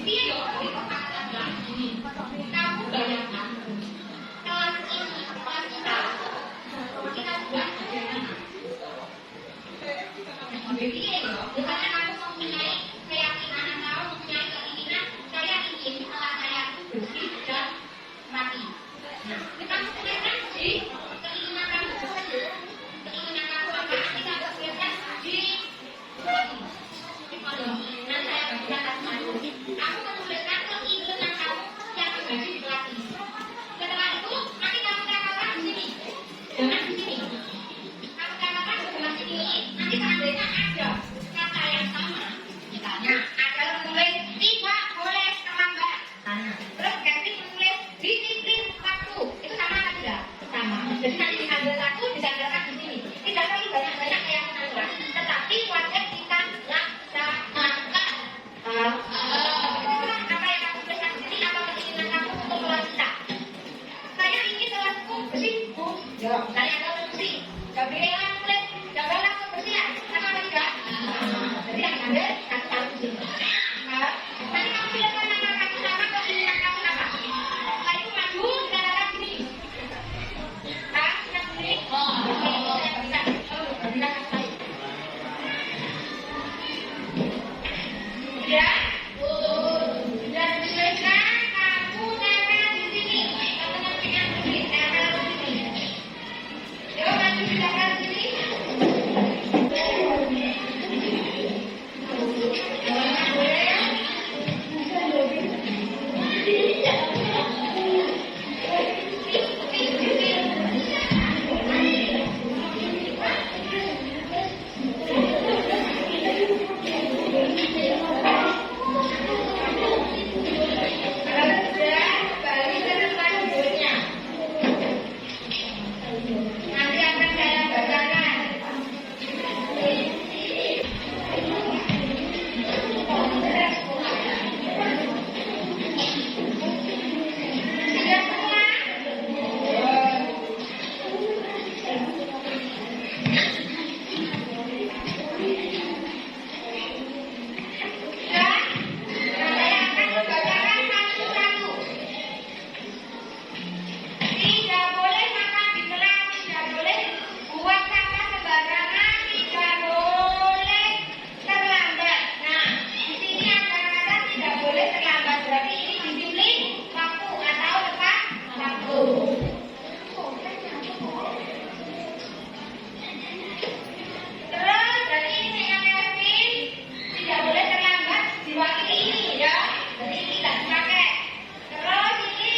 Iya dong, itu kata ini. Kamu bayangkan kelas ini, kelas kita buat jadi bukannya kamu mempunyai keyakinan atau mempunyai keinginan saya ingin setelah saya bersih dan mati. Nah, kamu punya janji keinginan kamu bersih, keinginan kamu apa? Kita bersihkan di mati. Nah, saya berkata aku menuliskan keinginan kamu yang menjadi pelatih. Setelah itu nanti kamu katakan di sini, jangan di sini. Kamu katakan sebelah sini. Nanti seandainya ada kata yang sama, misalnya ada menulis tidak boleh terlambat. Terus ganti menulis disiplin waktu. Itu sama atau tidak? Sama. Jadi nanti diambil satu, diambilkan di sini. Tidak perlu banyak-banyak yang menanggung, tetapi wajib kita laksanakan. Apa yang kamu tuliskan di sini? Apa keinginan kamu untuk kelas kita? Saya ingin kelasku bersih, Bu. Jawab. Saya akan bersih. Gabriela tulis, Gabriela kebersihan. Sama atau tidak? Jadi yang ambil satu-satu di sini. Nanti kamu pilihkan nama kamu sama keinginan kamu apa? Setelah itu maju, dikatakan sini. Kita sini. Bisa kasih tahu. Ya, dan tuliskan kamu tempel di sini. Kamu tempelkan di sini, tempel di sini. Yuk, maju tempel di sini. Balik ke tempat tidurnya. Nanti akan saya bacakan. Sudah semua? Sudah? Saya akan membacakan satu-satu. Tidak boleh makan di kelas, tidak boleh buang sampah sembarangan, tidak boleh terlambat. Nah, di sini ada kata tidak boleh terlambat. Berarti ini disiplin waktu atau tepat waktu. Terus dari ini yang Melvin tidak boleh terlambat diwakili ini ya. Jadi ini tidak dipakai. Terus ini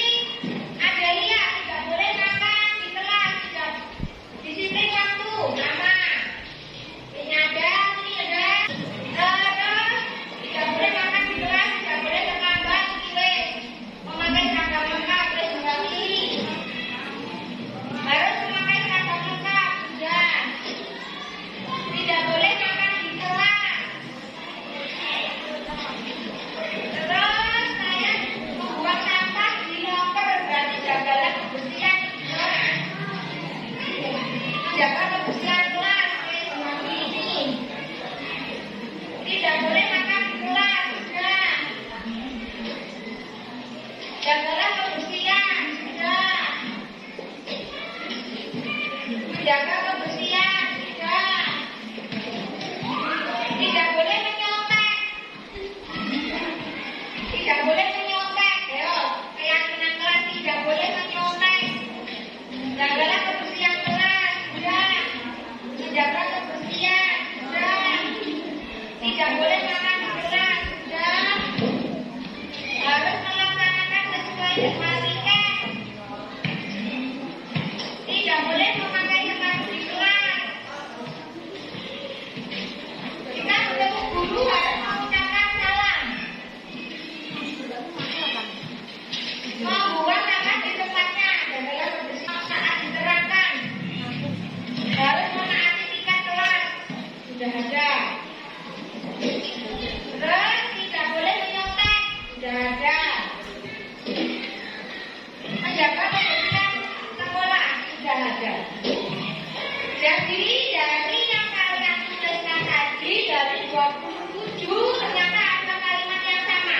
ada lihat tidak boleh makan di kelas, tidak disiplin waktu sama. Ini ada, ini ada. Terus tidak boleh makan di kelas, tidak boleh terlambat, ini memakai seragam lengkap, terus diwakili. Harus memakai seragam lengkap, sudah. Tidak boleh makan di kelas. Terus saya membuang sampah di loker, berarti jagalah kebersihan kelas. Jaga kebersihan kelas, seperti ini. Tidak boleh makan di kelas, sudah. Jagalah kebersihan, sudah. Jaga kebersihan, sudah. Tidak boleh menyontek. Tidak boleh menyontek. Ayo, keyakinan kelas tidak boleh menyontek. Jagalah kebersihan kelas, sudah. Menjaga kebersihan, sudah. Tidak boleh makan di kelas, sudah. Harus melaksanakan sesuai dengan tiket. Tidak boleh memakai sepatu di kelas. Kita ketemu guru harus mengucapkan salam. Membuang sampah di tempatnya, jagalah kebersihan saat diterapkan. Harus menaati tiket kelas, sudah ada. Terus tidak boleh menyontek, sudah ada. Menjaga kebersihan sekolah, sudah ada. Jadi dari yang kalian tuliskan tadi dari 27 ternyata ada kalimat yang sama.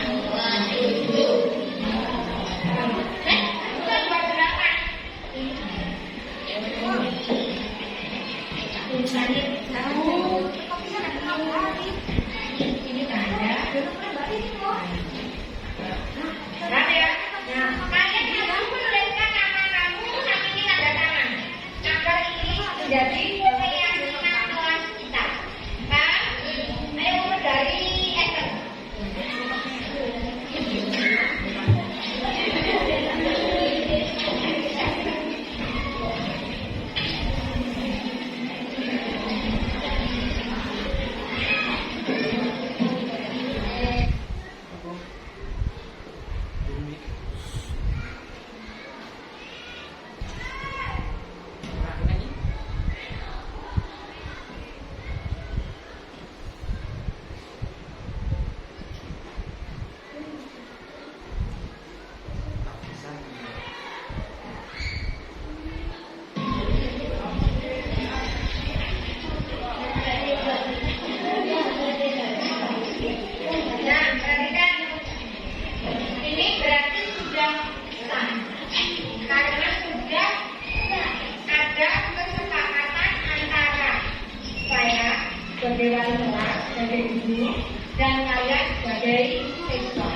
sebagai wali kelas, sebagai guru, dan kalian sebagai siswa.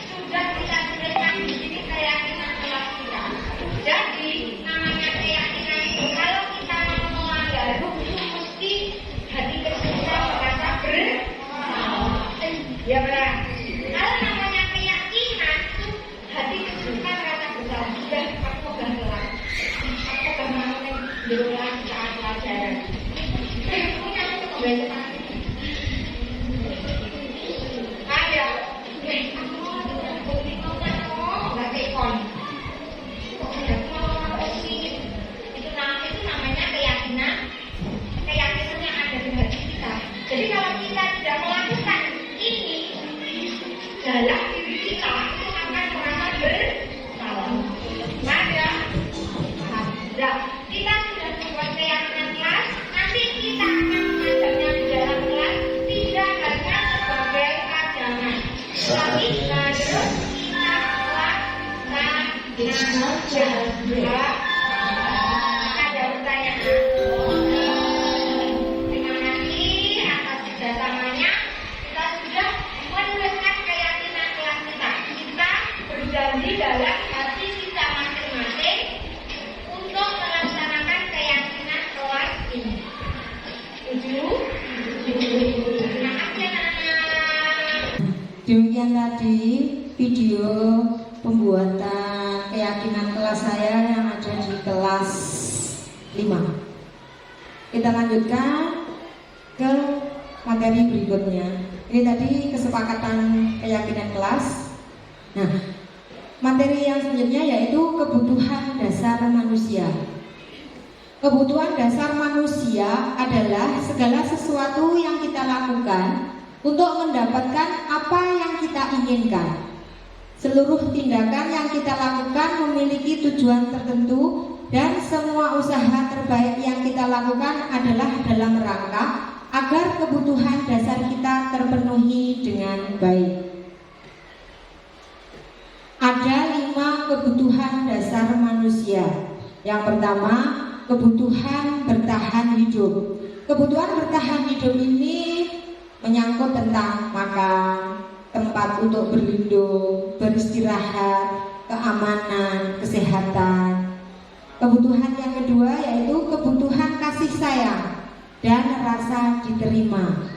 Sudah kita berikan di sini keyakinan kelas kita. Jadi namanya keyakinan itu kalau kita mau melanggar hukum mesti hati kita merasa bersalah. Ya benar. Kalau namanya keyakinan itu hati kita merasa bersalah. Sudah aku udah kelas. Aku udah mau di rumah saat pelajaran. Punya aku kebiasaan. Ada. Nggak tekon. Itu namanya keyakinan yang ada di hati kita. Jadi kalau kita tidak melakukan ini dalam diri kita itu akan merasa bersalah. Ada. Nah, kita sudah membuat keyakinan kelas. Nanti kita akan mengajarnya di dalam kelas tidak hanya sebagai pajangan, tapi harus kita laksanakan. Ada pertanyaan? Terima kasih atas kerjasamanya. Kita sudah menuliskan keyakinan kelas kita. Kita berjanji dalam hati kita masing-masing untuk melaksanakan keyakinan kelas ini. Setuju? Terima kasih anak-anak. Demikian tadi video pembuatan keyakinan kelas saya yang ada di kelas 5. Kita lanjutkan ke materi berikutnya. Ini tadi kesepakatan keyakinan kelas. Nah, materi yang selanjutnya yaitu kebutuhan dasar manusia. Kebutuhan dasar manusia adalah segala sesuatu yang kita lakukan untuk mendapatkan apa yang kita inginkan. Seluruh tindakan yang kita lakukan memiliki tujuan tertentu dan semua usaha terbaik yang kita lakukan adalah dalam rangka agar kebutuhan dasar kita terpenuhi dengan baik. Ada 5 kebutuhan dasar manusia. Yang pertama, kebutuhan bertahan hidup. Kebutuhan bertahan hidup ini menyangkut tentang makan, tempat untuk berlindung, beristirahat, keamanan, kesehatan. Kebutuhan yang kedua yaitu kebutuhan kasih sayang dan rasa diterima.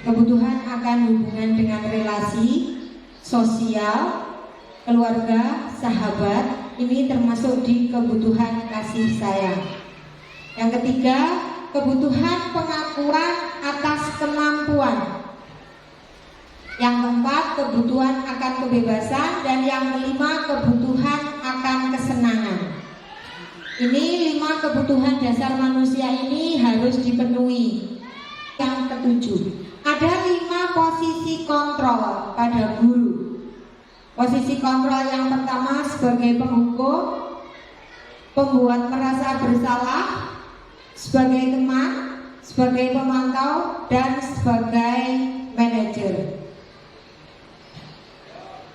Kebutuhan akan hubungan dengan relasi, sosial, keluarga, sahabat, ini termasuk di kebutuhan kasih sayang. Yang ketiga, kebutuhan pengakuan atas kemampuan. Yang keempat, kebutuhan akan kebebasan. Dan yang kelima, kebutuhan akan kesenangan. Ini 5 kebutuhan dasar manusia ini harus dipenuhi. Yang ketujuh, ada 5 posisi kontrol pada guru. Posisi kontrol yang pertama sebagai penghukum, pembuat merasa bersalah, sebagai teman, sebagai pemantau, dan sebagai manajer.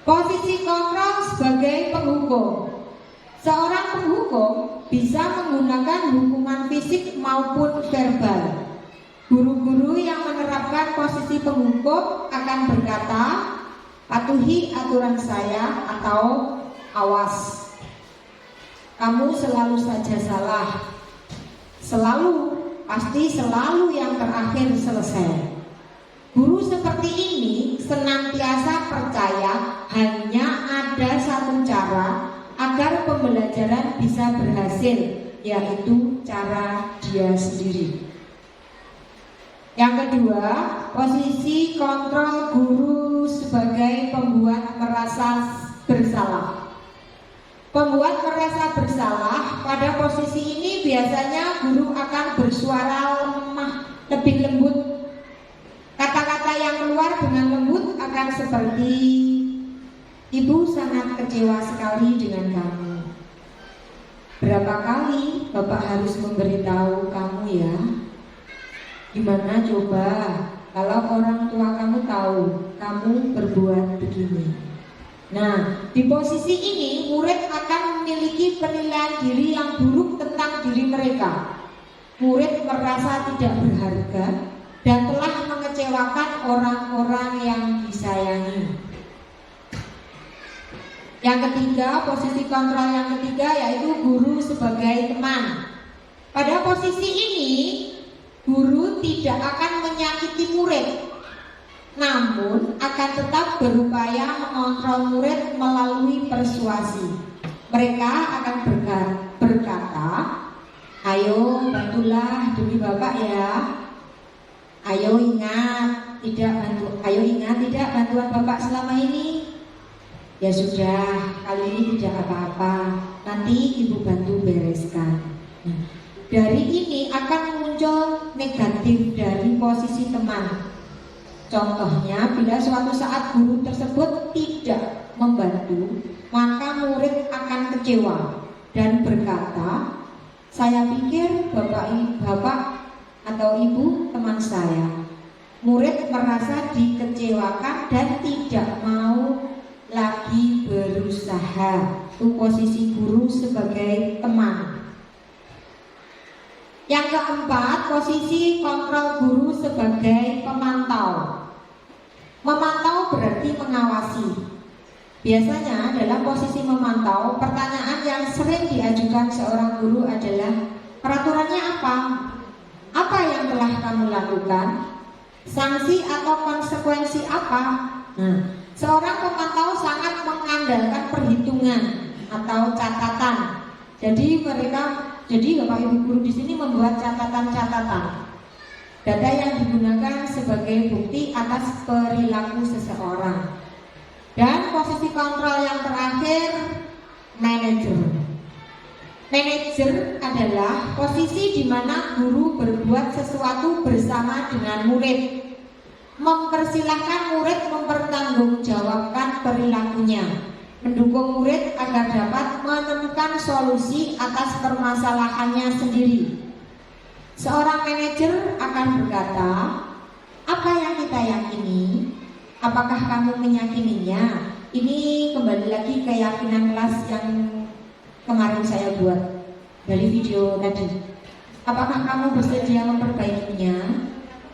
Posisi kontrol sebagai penghukum. Seorang penghukum bisa menggunakan hukuman fisik maupun verbal. Guru-guru yang menerapkan posisi penghukum akan berkata, patuhi aturan saya, atau awas, kamu selalu saja salah, selalu, pasti selalu yang terakhir selesai. Guru seperti ini senantiasa percaya hanya ada satu cara agar pembelajaran bisa berhasil, yaitu cara dia sendiri. Yang kedua, posisi kontrol guru sebagai pembuat merasa bersalah. Pembuat merasa bersalah, pada posisi ini biasanya guru akan bersuara lemah, lebih lembut. Kata-kata yang keluar dengan lembut akan seperti, Ibu sangat kecewa sekali dengan kamu. Berapa kali Bapak harus memberitahu kamu ya? Gimana coba kalau orang tua kamu tahu kamu berbuat begini? Nah, di posisi ini murid akan memiliki penilaian diri yang buruk tentang diri mereka. Murid merasa tidak berharga, dan telah mengecewakan orang-orang yang disayangi. Yang ketiga, posisi kontrol yang ketiga yaitu guru sebagai teman. Pada posisi ini, guru tidak akan menyakiti murid, namun akan tetap berupaya mengontrol murid melalui persuasi. Mereka akan berkata, ayo bantulah demi Bapak ya. Ayo ingat tidak bantuan Bapak selama ini. Ya sudah, kali ini tidak apa-apa. Nanti Ibu bantu bereskan. Nah, dari ini akan muncul negatif dari posisi teman. Contohnya, bila suatu saat guru tersebut tidak membantu, maka murid akan kecewa dan berkata, saya pikir Bapak atau Ibu teman saya. Murid merasa dikecewakan dan tidak mau lagi berusaha. Itu posisi guru sebagai teman. Yang keempat, posisi kontrol guru sebagai pemantau. Memantau berarti mengawasi. Biasanya dalam posisi memantau, pertanyaan yang sering diajukan seorang guru adalah, peraturannya apa? Apa yang telah kamu lakukan? Sanksi atau konsekuensi apa? Nah, seorang pemantau sangat mengandalkan perhitungan atau catatan. Jadi Bapak Ibu guru di sini membuat catatan-catatan. Data yang digunakan sebagai bukti atas perilaku seseorang. Dan posisi kontrol yang terakhir, manajer. Manajer adalah posisi di mana guru berbuat sesuatu bersama dengan murid, mempersilahkan murid mempertanggungjawabkan perilakunya, mendukung murid agar dapat menemukan solusi atas permasalahannya sendiri. Seorang manajer akan berkata, apa yang kita yakini? Apakah kamu meyakininya? Ini kembali lagi keyakinan kelas yang kemarin saya buat dari video tadi. Apakah kamu bersedia memperbaikinya?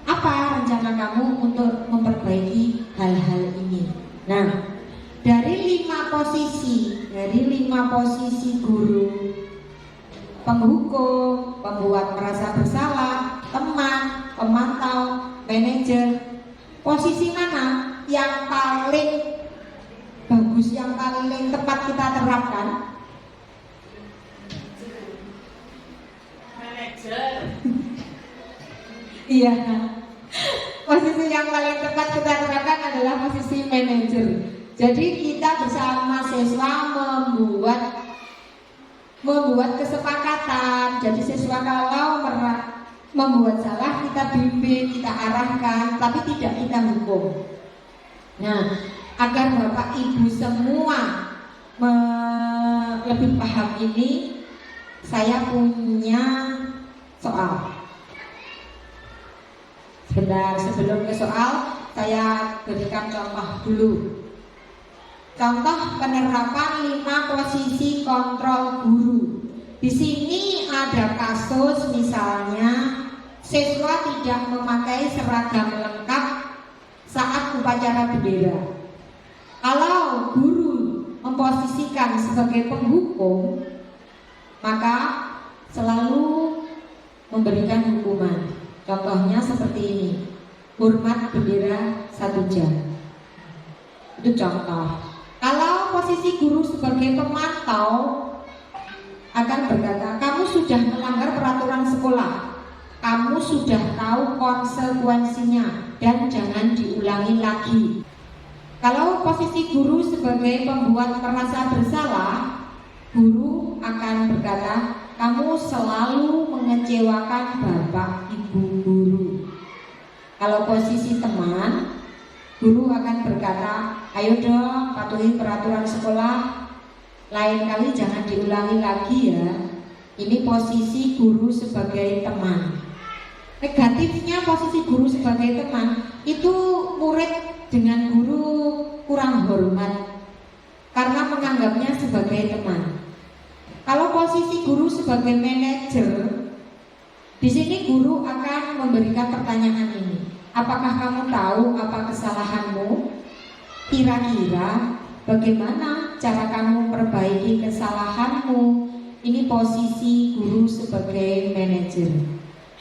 Apa rencana kamu untuk memperbaiki hal-hal ini? Nah, dari 5 posisi guru, penghukum, pembuat merasa bersalah, teman, pemantau, manajer, posisi mana yang paling bagus, yang paling tepat kita terapkan? Iya, posisi yang paling tepat kita terapkan adalah posisi manajer. Jadi kita bersama siswa membuat kesepakatan. Jadi siswa kalau membuat salah kita bimbing, kita arahkan, tapi tidak kita hukum. Nah, agar Bapak Ibu semua lebih paham ini, saya punya soal. Sebentar, sebelum ke soal, saya berikan contoh dulu. Contoh penerapan 5 posisi kontrol guru. Di sini ada kasus misalnya siswa tidak memakai seragam lengkap saat upacara bendera. Kalau guru memposisikan sebagai penghukum, maka selalu memberikan hukuman. Contohnya seperti ini, hormat bendera 1 jam. Itu contoh. Kalau posisi guru sebagai pemantau akan berkata, kamu sudah melanggar peraturan sekolah, kamu sudah tahu konsekuensinya dan jangan diulangi lagi. Kalau posisi guru sebagai pembuat merasa bersalah, guru akan berkata, kamu selalu mengecewakan Bapak Ibu guru. Kalau posisi teman, guru akan berkata, ayo dong patuhi peraturan sekolah, lain kali jangan diulangi lagi ya. Ini posisi guru sebagai teman. Negatifnya posisi guru sebagai teman, itu murid dengan guru kurang hormat karena menganggapnya sebagai teman. Kalau posisi guru sebagai manajer, di sini guru akan memberikan pertanyaan ini. Apakah kamu tahu apa kesalahanmu? Kira-kira bagaimana cara kamu perbaiki kesalahanmu? Ini posisi guru sebagai manajer.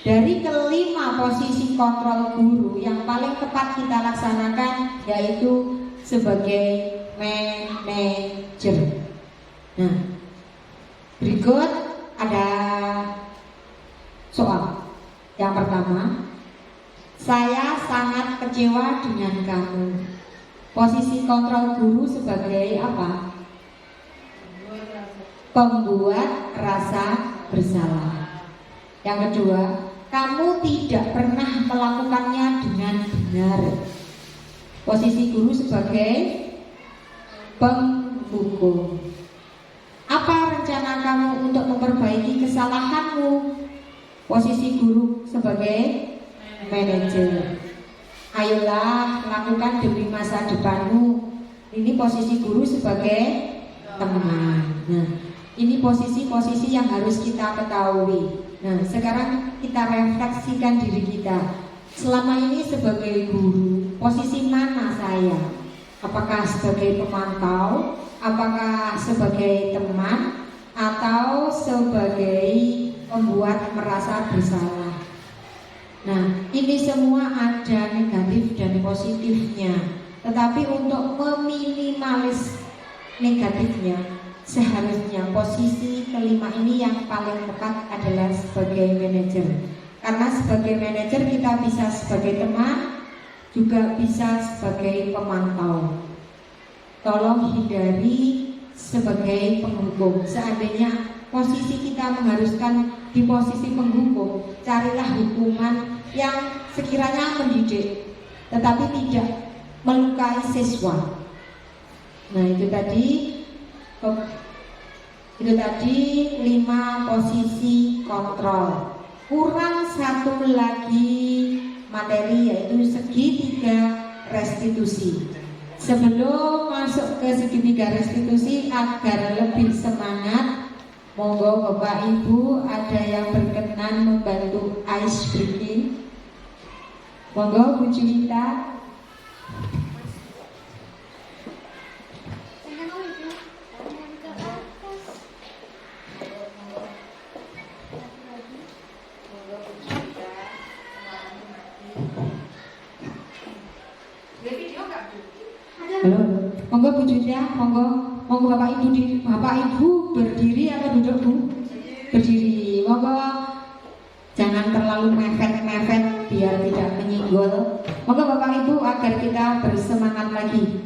Dari kelima posisi kontrol guru, yang paling tepat kita laksanakan yaitu sebagai manajer. Nah, berikut ada soal. Yang pertama, saya sangat kecewa dengan kamu. Posisi kontrol guru sebagai apa? Pembuat rasa bersalah. Yang kedua, kamu tidak pernah melakukannya dengan benar. Posisi guru sebagai penghukum. Apa rencana kamu untuk memperbaiki kesalahanmu? Posisi guru sebagai manajer. Ayolah, lakukan demi masa depanmu. Ini posisi guru sebagai teman. Nah, ini posisi-posisi yang harus kita ketahui. Nah, sekarang kita refleksikan diri kita. Selama ini sebagai guru, posisi mana saya? Apakah sebagai pemantau? Apakah sebagai teman? Atau sebagai pembuat merasa bersalah? Nah, ini semua ada negatif dan positifnya. Tetapi untuk meminimalis negatifnya, seharusnya posisi kelima ini yang paling tepat adalah sebagai manajer. Karena sebagai manajer kita bisa sebagai teman, juga bisa sebagai pemantau. Tolong hindari sebagai penghukum. Seandainya posisi kita mengharuskan di posisi penghukum, carilah hukuman yang sekiranya mendidik, tetapi tidak melukai siswa. Nah, itu tadi 5 posisi kontrol. Kurang satu lagi materi, yaitu segitiga restitusi. Sebelum masuk ke segitiga restitusi, agar lebih semangat, monggo Bapak Ibu ada yang berkenan membantu ice breaking. Monggo Bu Juwita. Halo, monggo Bu Juwita, monggo Bapak Ibu berdiri atau duduk Bu? Berdiri. Monggo jangan terlalu mepet-mepet biar tidak menyinggol. Monggo Bapak Ibu agar kita bersemangat lagi.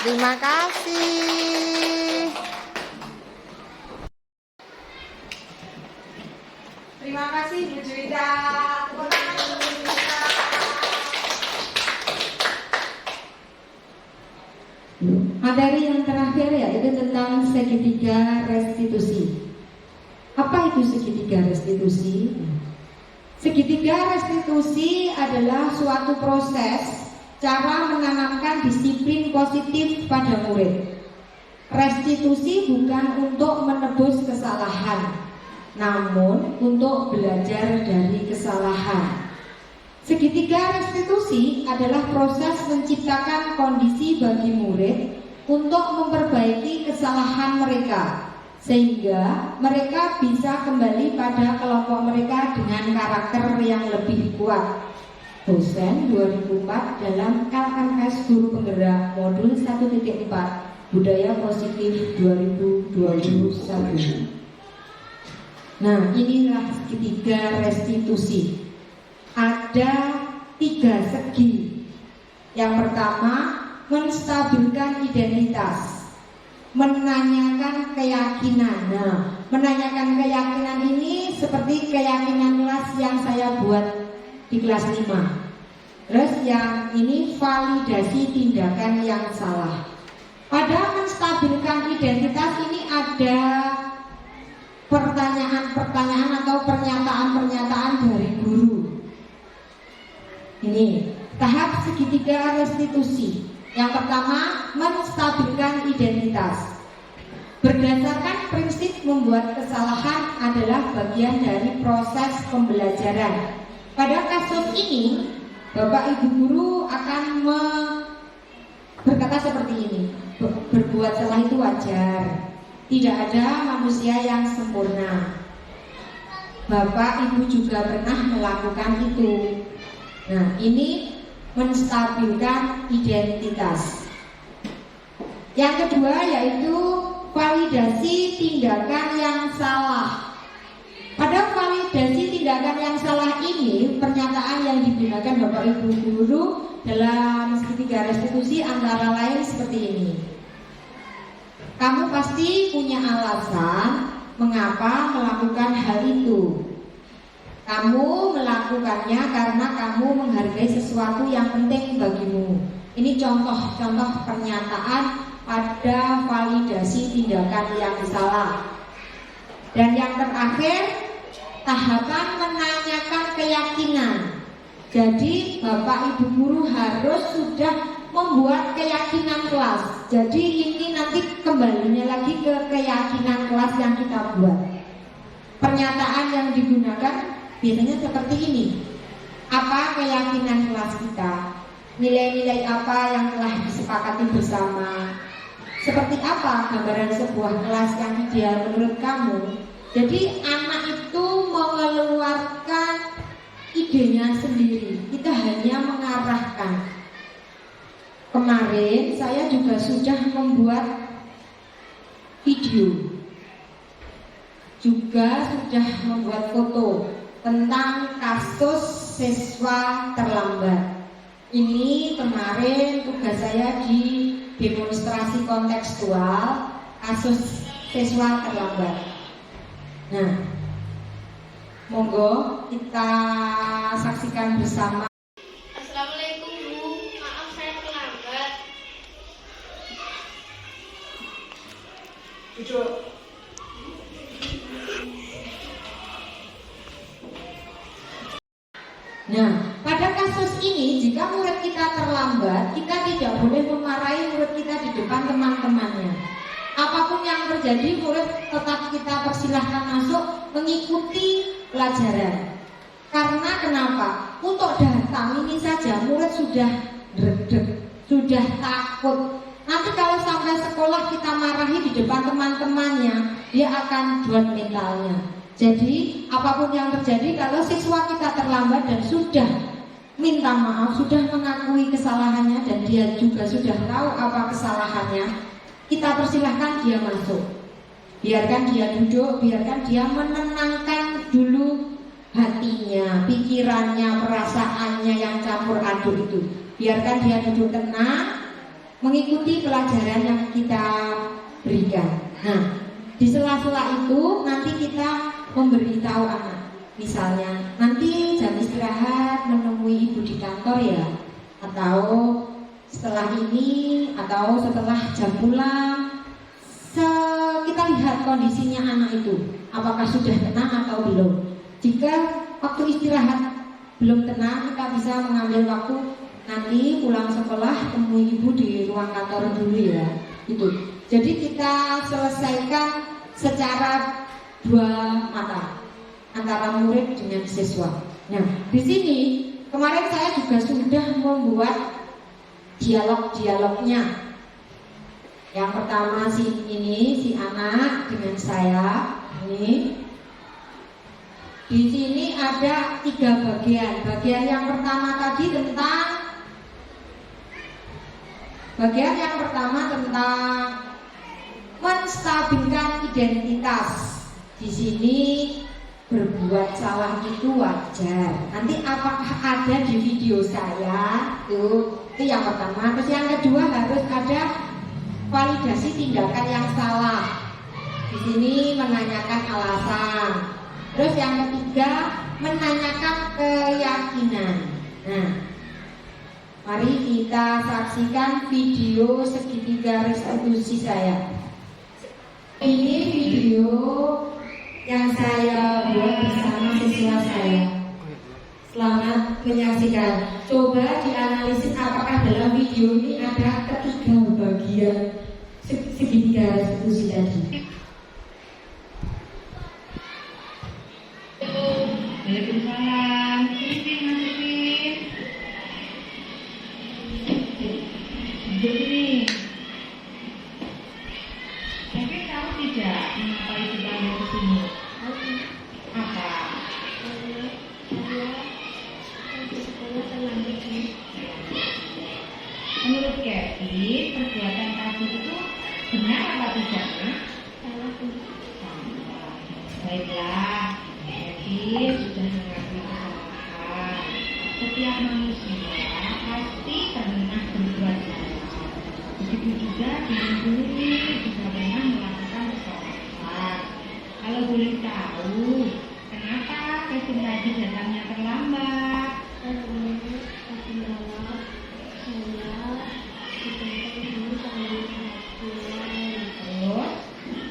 Terima kasih. Terima kasih Bu Juwita. Tepuk tangan untuk Bu Juwita. Materi yang terakhir yaitu tentang segitiga restitusi. Apa itu segitiga restitusi? Segitiga restitusi adalah suatu proses cara menanamkan disiplin positif pada murid. Restitusi bukan untuk menebus kesalahan, namun untuk belajar dari kesalahan. Segitiga restitusi adalah proses menciptakan kondisi bagi murid untuk memperbaiki kesalahan mereka, sehingga mereka bisa kembali pada kelompok mereka dengan karakter yang lebih kuat. Dosen 2004 dalam LMS Guru Penggerak Modul 1.4 Budaya Positif 2021. Nah, inilah segitiga restitusi. Ada 3 segi. Yang pertama, menstabilkan identitas, menanyakan keyakinan. Nah, menanyakan keyakinan ini seperti keyakinan kelas yang saya buat di kelas 5. Terus yang ini validasi tindakan yang salah. Pada menstabilkan identitas ini ada pertanyaan-pertanyaan atau pernyataan-pernyataan dari guru. Ini tahap segitiga restitusi. Yang pertama, menstabilkan identitas. Berdasarkan prinsip membuat kesalahan adalah bagian dari proses pembelajaran. Pada kasus ini, Bapak Ibu guru akan berkata seperti ini. Berbuat salah itu wajar. Tidak ada manusia yang sempurna. Bapak Ibu juga pernah melakukan itu. Nah, ini menstabilkan identitas. Yang kedua yaitu validasi tindakan yang salah. Pada validasi tindakan yang salah ini, pernyataan yang digunakan Bapak Ibu guru dalam segitiga restitusi antara lain seperti ini. Kamu pasti punya alasan mengapa melakukan hal itu. Kamu melakukannya karena kamu menghargai sesuatu yang penting bagimu. Ini contoh-contoh pernyataan pada validasi tindakan yang salah. Dan yang terakhir, tahapan menanyakan keyakinan. Jadi Bapak Ibu guru harus sudah membuat keyakinan kelas. Jadi ini nanti kembalinya lagi ke keyakinan kelas yang kita buat. Pernyataan yang digunakan biasanya seperti ini. Apa keyakinan kelas kita? Nilai-nilai apa yang telah disepakati bersama? Seperti apa gambaran sebuah kelas yang ideal menurut kamu? Jadi anak itu mengeluarkan idenya sendiri. Kita hanya mengarahkan. Kemarin saya juga sudah membuat video, juga sudah membuat foto tentang kasus siswa terlambat. Ini kemarin tugas saya di demonstrasi kontekstual kasus siswa terlambat. Nah, monggo kita saksikan bersama. Assalamualaikum Bu, maaf saya terlambat. Nah, pada kasus ini jika murid kita terlambat, kita tidak boleh memarahi murid kita di depan teman-temannya. Apapun yang terjadi, murid tetap kita persilahkan masuk mengikuti pelajaran. Karena kenapa? Untuk datang ini saja murid sudah dredeg, sudah takut. Nanti kalau sampai sekolah kita marahi di depan teman-temannya, dia akan drop mentalnya. Jadi apapun yang terjadi, kalau siswa kita terlambat dan sudah minta maaf, sudah mengakui kesalahannya dan dia juga sudah tahu apa kesalahannya, kita persilahkan dia masuk. Biarkan dia duduk, biarkan dia menenangkan dulu hatinya, pikirannya, perasaannya yang campur aduk itu. Biarkan dia duduk tenang, mengikuti pelajaran yang kita berikan. Nah, di sela-sela itu nanti kita memberitahu anak, Misalnya nanti jam istirahat menemui ibu di kantor ya, atau setelah ini, atau setelah jam pulang. Kita lihat kondisinya anak itu, apakah sudah tenang atau belum. Jika waktu istirahat belum tenang, kita bisa mengambil waktu nanti pulang sekolah temui ibu di ruang kantor dulu ya. Itu. Jadi kita selesaikan secara dua mata antara murid dengan siswa. Nah, di sini kemarin saya juga sudah membuat dialog-dialognya. Yang pertama si anak dengan saya ini. Di sini ada 3 bagian. Bagian yang pertama tadi tentang menstabilkan identitas. Di sini berbuat salah itu wajar. Nanti apakah ada di video saya? Itu yang pertama. Terus yang kedua harus ada validasi tindakan yang salah. Di sini menanyakan alasan. Terus yang ketiga menanyakan keyakinan. Nah, mari kita saksikan video segitiga restitusi saya. Ini video yang saya buat bersama siswa saya. Selamat menyaksikan. Coba dianalisis apakah dalam video ini ada ketiga bagian segitiga restitusi tadi. Waalaikumsalam. Begini, Kevin tahu tidak mengapa itu banyak ke sini? Apa? Menurut Kevin, perbuatan tadi itu benar apa tidak? Baiklah, Kevin sudah mengakui kesalahan. Setiap manusia pasti pernah berbuat salah. Begitu juga dengan guru juga pernah melakukan kesalahan. Kalau boleh tahu, kenapa Kevin tadi datangnya terlambat? Terus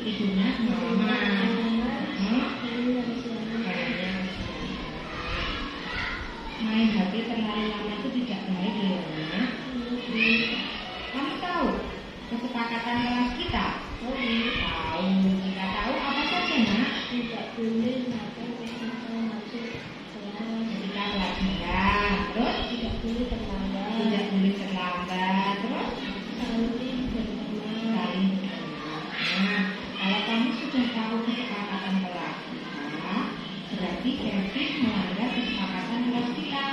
tidurnya semalaman. Main HP terlalu lama itu tidak baik ya, Nak. Kamu tahu kesepakatan kelas kita? Tahu. Kita tahu apa saja, Nak? Tidak boleh makan ketika pelajaran. Terus tidak boleh terlambat. Tidak boleh terlambat. Terus saling berteman. Nah, kalau kamu sudah tahu kesepakatan kelas kita, berarti Kevin melanggar kesepakatan kelas kita.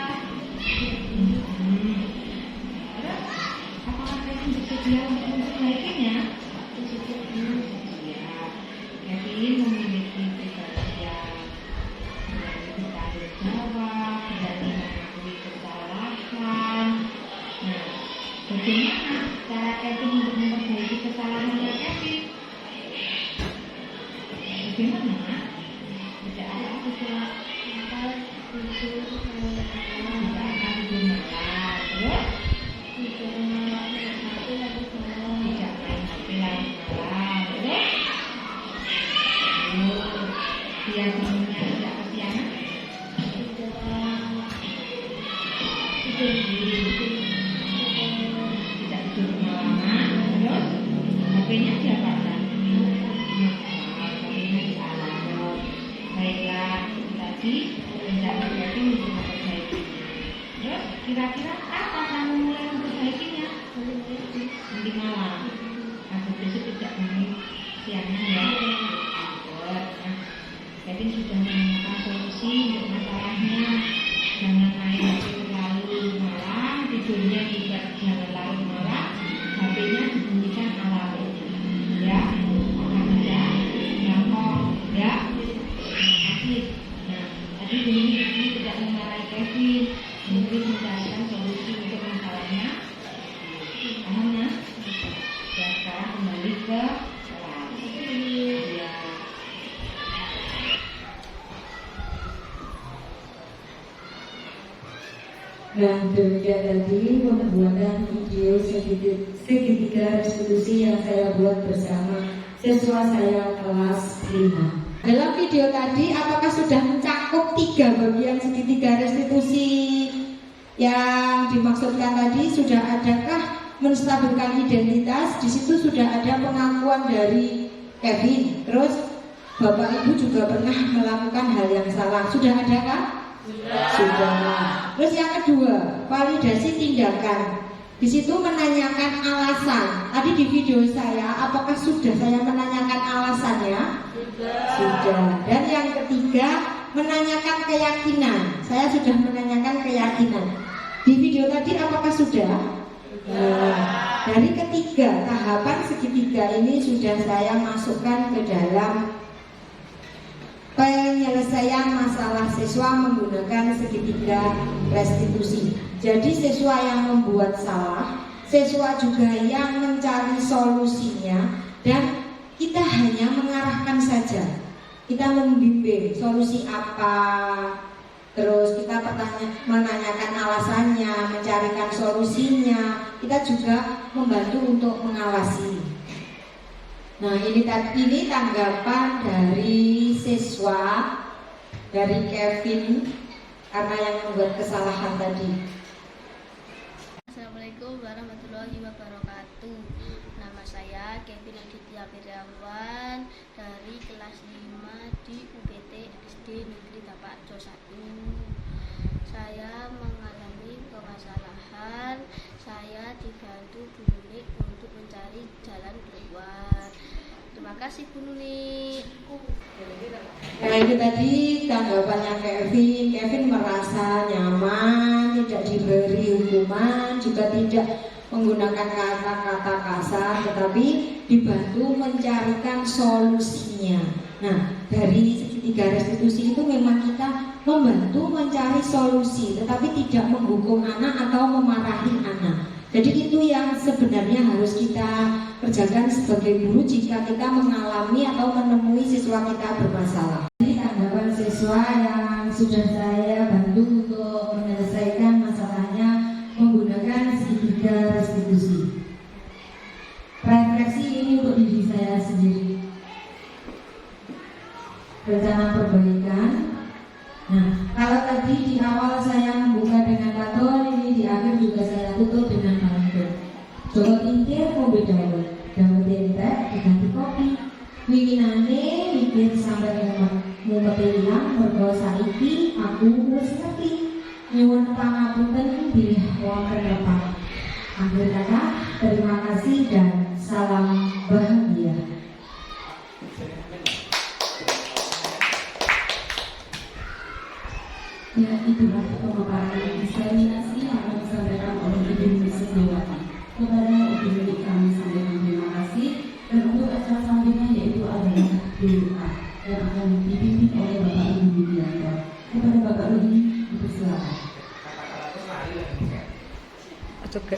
Terus, apakah Kevin bersedia untuk memperbaikinya? Ya, Kevin memiliki keberanian, bertanggung jawab, berani mengakui kesalahan. Nah, bagaimana cara Kevin untuk memperbaiki kesalahannya Kevin? Bagaimana? Tidak ada tidak akan tidur malam. Terus tidak main HP lagi malam. Terus biasanya tidak kesiangan. Tidak tidur kemalaman. Terus HP-nya diapakan? Baiklah, tadi rencana Kevin untuk memperbaiki. Terus kira-kira apa kamu mulai memperbaikinya? Nanti malam. Aku besok tidak mau siangnya ya. Nah, Kevin sudah menemukan solusi untuk masalahnya. Jangan main HP terlalu malam, tidurnya juga jangan larut malam. HP-nya dibunyikan alarm. Ya, ada gampang ya. Nah, tadi ini tidak memarahi Kevin, mungkin mencarikan solusi untuk masalahnya. Paham ya? Dan sekarang kembali ke kelas. Ya. Nah, demikian tadi pembuatan video segitiga resolusi yang saya buat bersama siswa saya kelas 5. Dalam video tadi, apakah sudah mencakup 3 bagian segitiga restitusi yang dimaksudkan tadi? Sudah adakah menstabilkan identitas? Di situ sudah ada pengakuan dari Kevin. Terus Bapak Ibu juga pernah melakukan hal yang salah. Sudah ada kan? Sudah. Terus yang kedua, validasi tindakan. Di situ menanyakan alasan. Tadi di video saya, apakah sudah saya menanyakan alasannya? Sudah. Dan yang ketiga, menanyakan keyakinan. Saya sudah menanyakan keyakinan. Di video tadi apakah sudah? Dari ketiga tahapan segitiga ini sudah saya masukkan ke dalam penyelesaian masalah siswa menggunakan segitiga restitusi. Jadi siswa yang membuat salah, siswa juga yang mencari solusinya, dan kita hanya mengarahkan saja. Kita membimbing solusi apa, terus kita menanyakan alasannya, mencarikan solusinya. Kita juga membantu untuk mengawasi. Nah, ini tanggapan dari siswa, dari Kevin, karena yang membuat kesalahan tadi. Assalamualaikum warahmatullahi wabarakatuh. Nama saya Kevin Aditya Firyawan dari kelas 5 di UGT SD Negeri Tapak Co 1. Saya mengalami permasalahan. Saya dibantu Bu Nunik untuk mencari jalan keluar. Terima kasih Bu Nunik. Nah, itu tadi tanggapannya Kevin. Kevin merasa nyaman, tidak diberi hukuman, juga tidak menggunakan kata-kata kasar, tetapi dibantu mencarikan solusinya. Nah, dari segitiga restitusi itu memang kita membantu mencari solusi, tetapi tidak menghukum anak atau memarahi anak. Jadi itu yang sebenarnya harus kita kerjakan sebagai guru jika kita mengalami atau menemui siswa kita bermasalah. Ini tanggapan siswa yang sudah saya bantu untuk menyelesaikan masalahnya menggunakan segitiga restitusi. Refleksi ini untuk diri saya sendiri. Rencana perbaikan. Nah, kalau tadi di awal saya membuka dengan paton, ini di akhir juga saya tutup dengan paton. Coba tingkir mobil dawet, dawet entek diganti kopi. Winginane mikir sampai mumet ilang mergo saiki aku wis ngerti. Nyuwun pangapunten bilih wonten Bapak. Akhir kata, terima kasih dan salam bahagia. Ya, itulah pemaparan diseminasi yang disampaikan oleh Ibu Setiawati. Kepada Ibu Nunik kami sampaikan terima kasih, dan untuk acara sampingan yaitu adalah doa yang akan dipimpin oleh Bapak Ibu Widianto. Kepada Bapak Rudi, dipersilakan. Oke.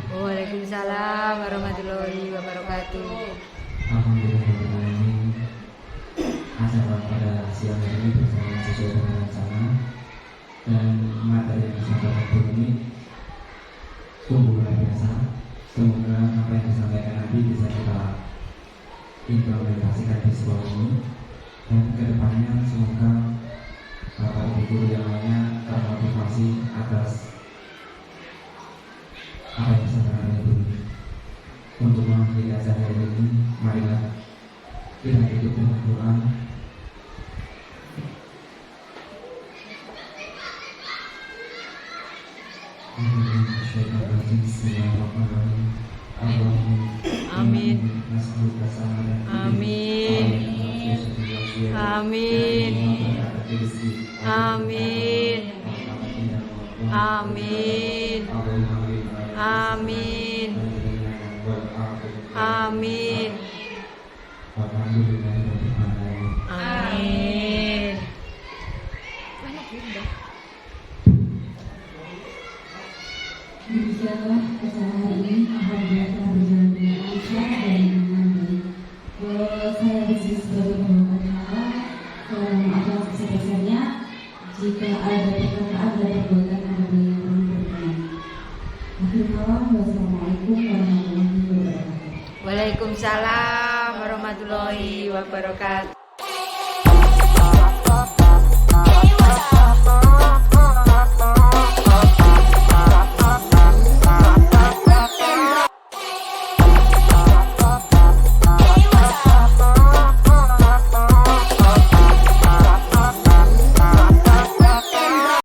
Waalaikumsalam warahmatullahi wabarakatuh. Alhamdulillahirrahmanirrahim. Acara pada siang hari ini berjalan sesuai dengan rencana, dan materi yang disampaikan ini sungguh luar biasa. Semoga apa yang disampaikan nanti bisa kita implementasikan di sekolah ini, dan kedepannya semoga Bapak Ibu guru yang lainnya termotivasi atas apa yang disampaikan Ibu. Untuk mengakhiri acara hari ini, marilah kita hidup dengan doa. Amin. Amin. Amin. Amin. Amin. Amin. Amin. Amin. Demikianlah acara hari ini. Alhamdulillah telah berjalan dengan lancar dan dengan baik. Saya di sini sebagai penghormat acara. Saya maafkan sebesar-besarnya jika ada perkataan dan perbuatan yang kurang berkenan. Akhirul kalam, wassalamualaikum warahmatullahi wabarakatuh. Waalaikumsalam warahmatullahi wabarakatuh.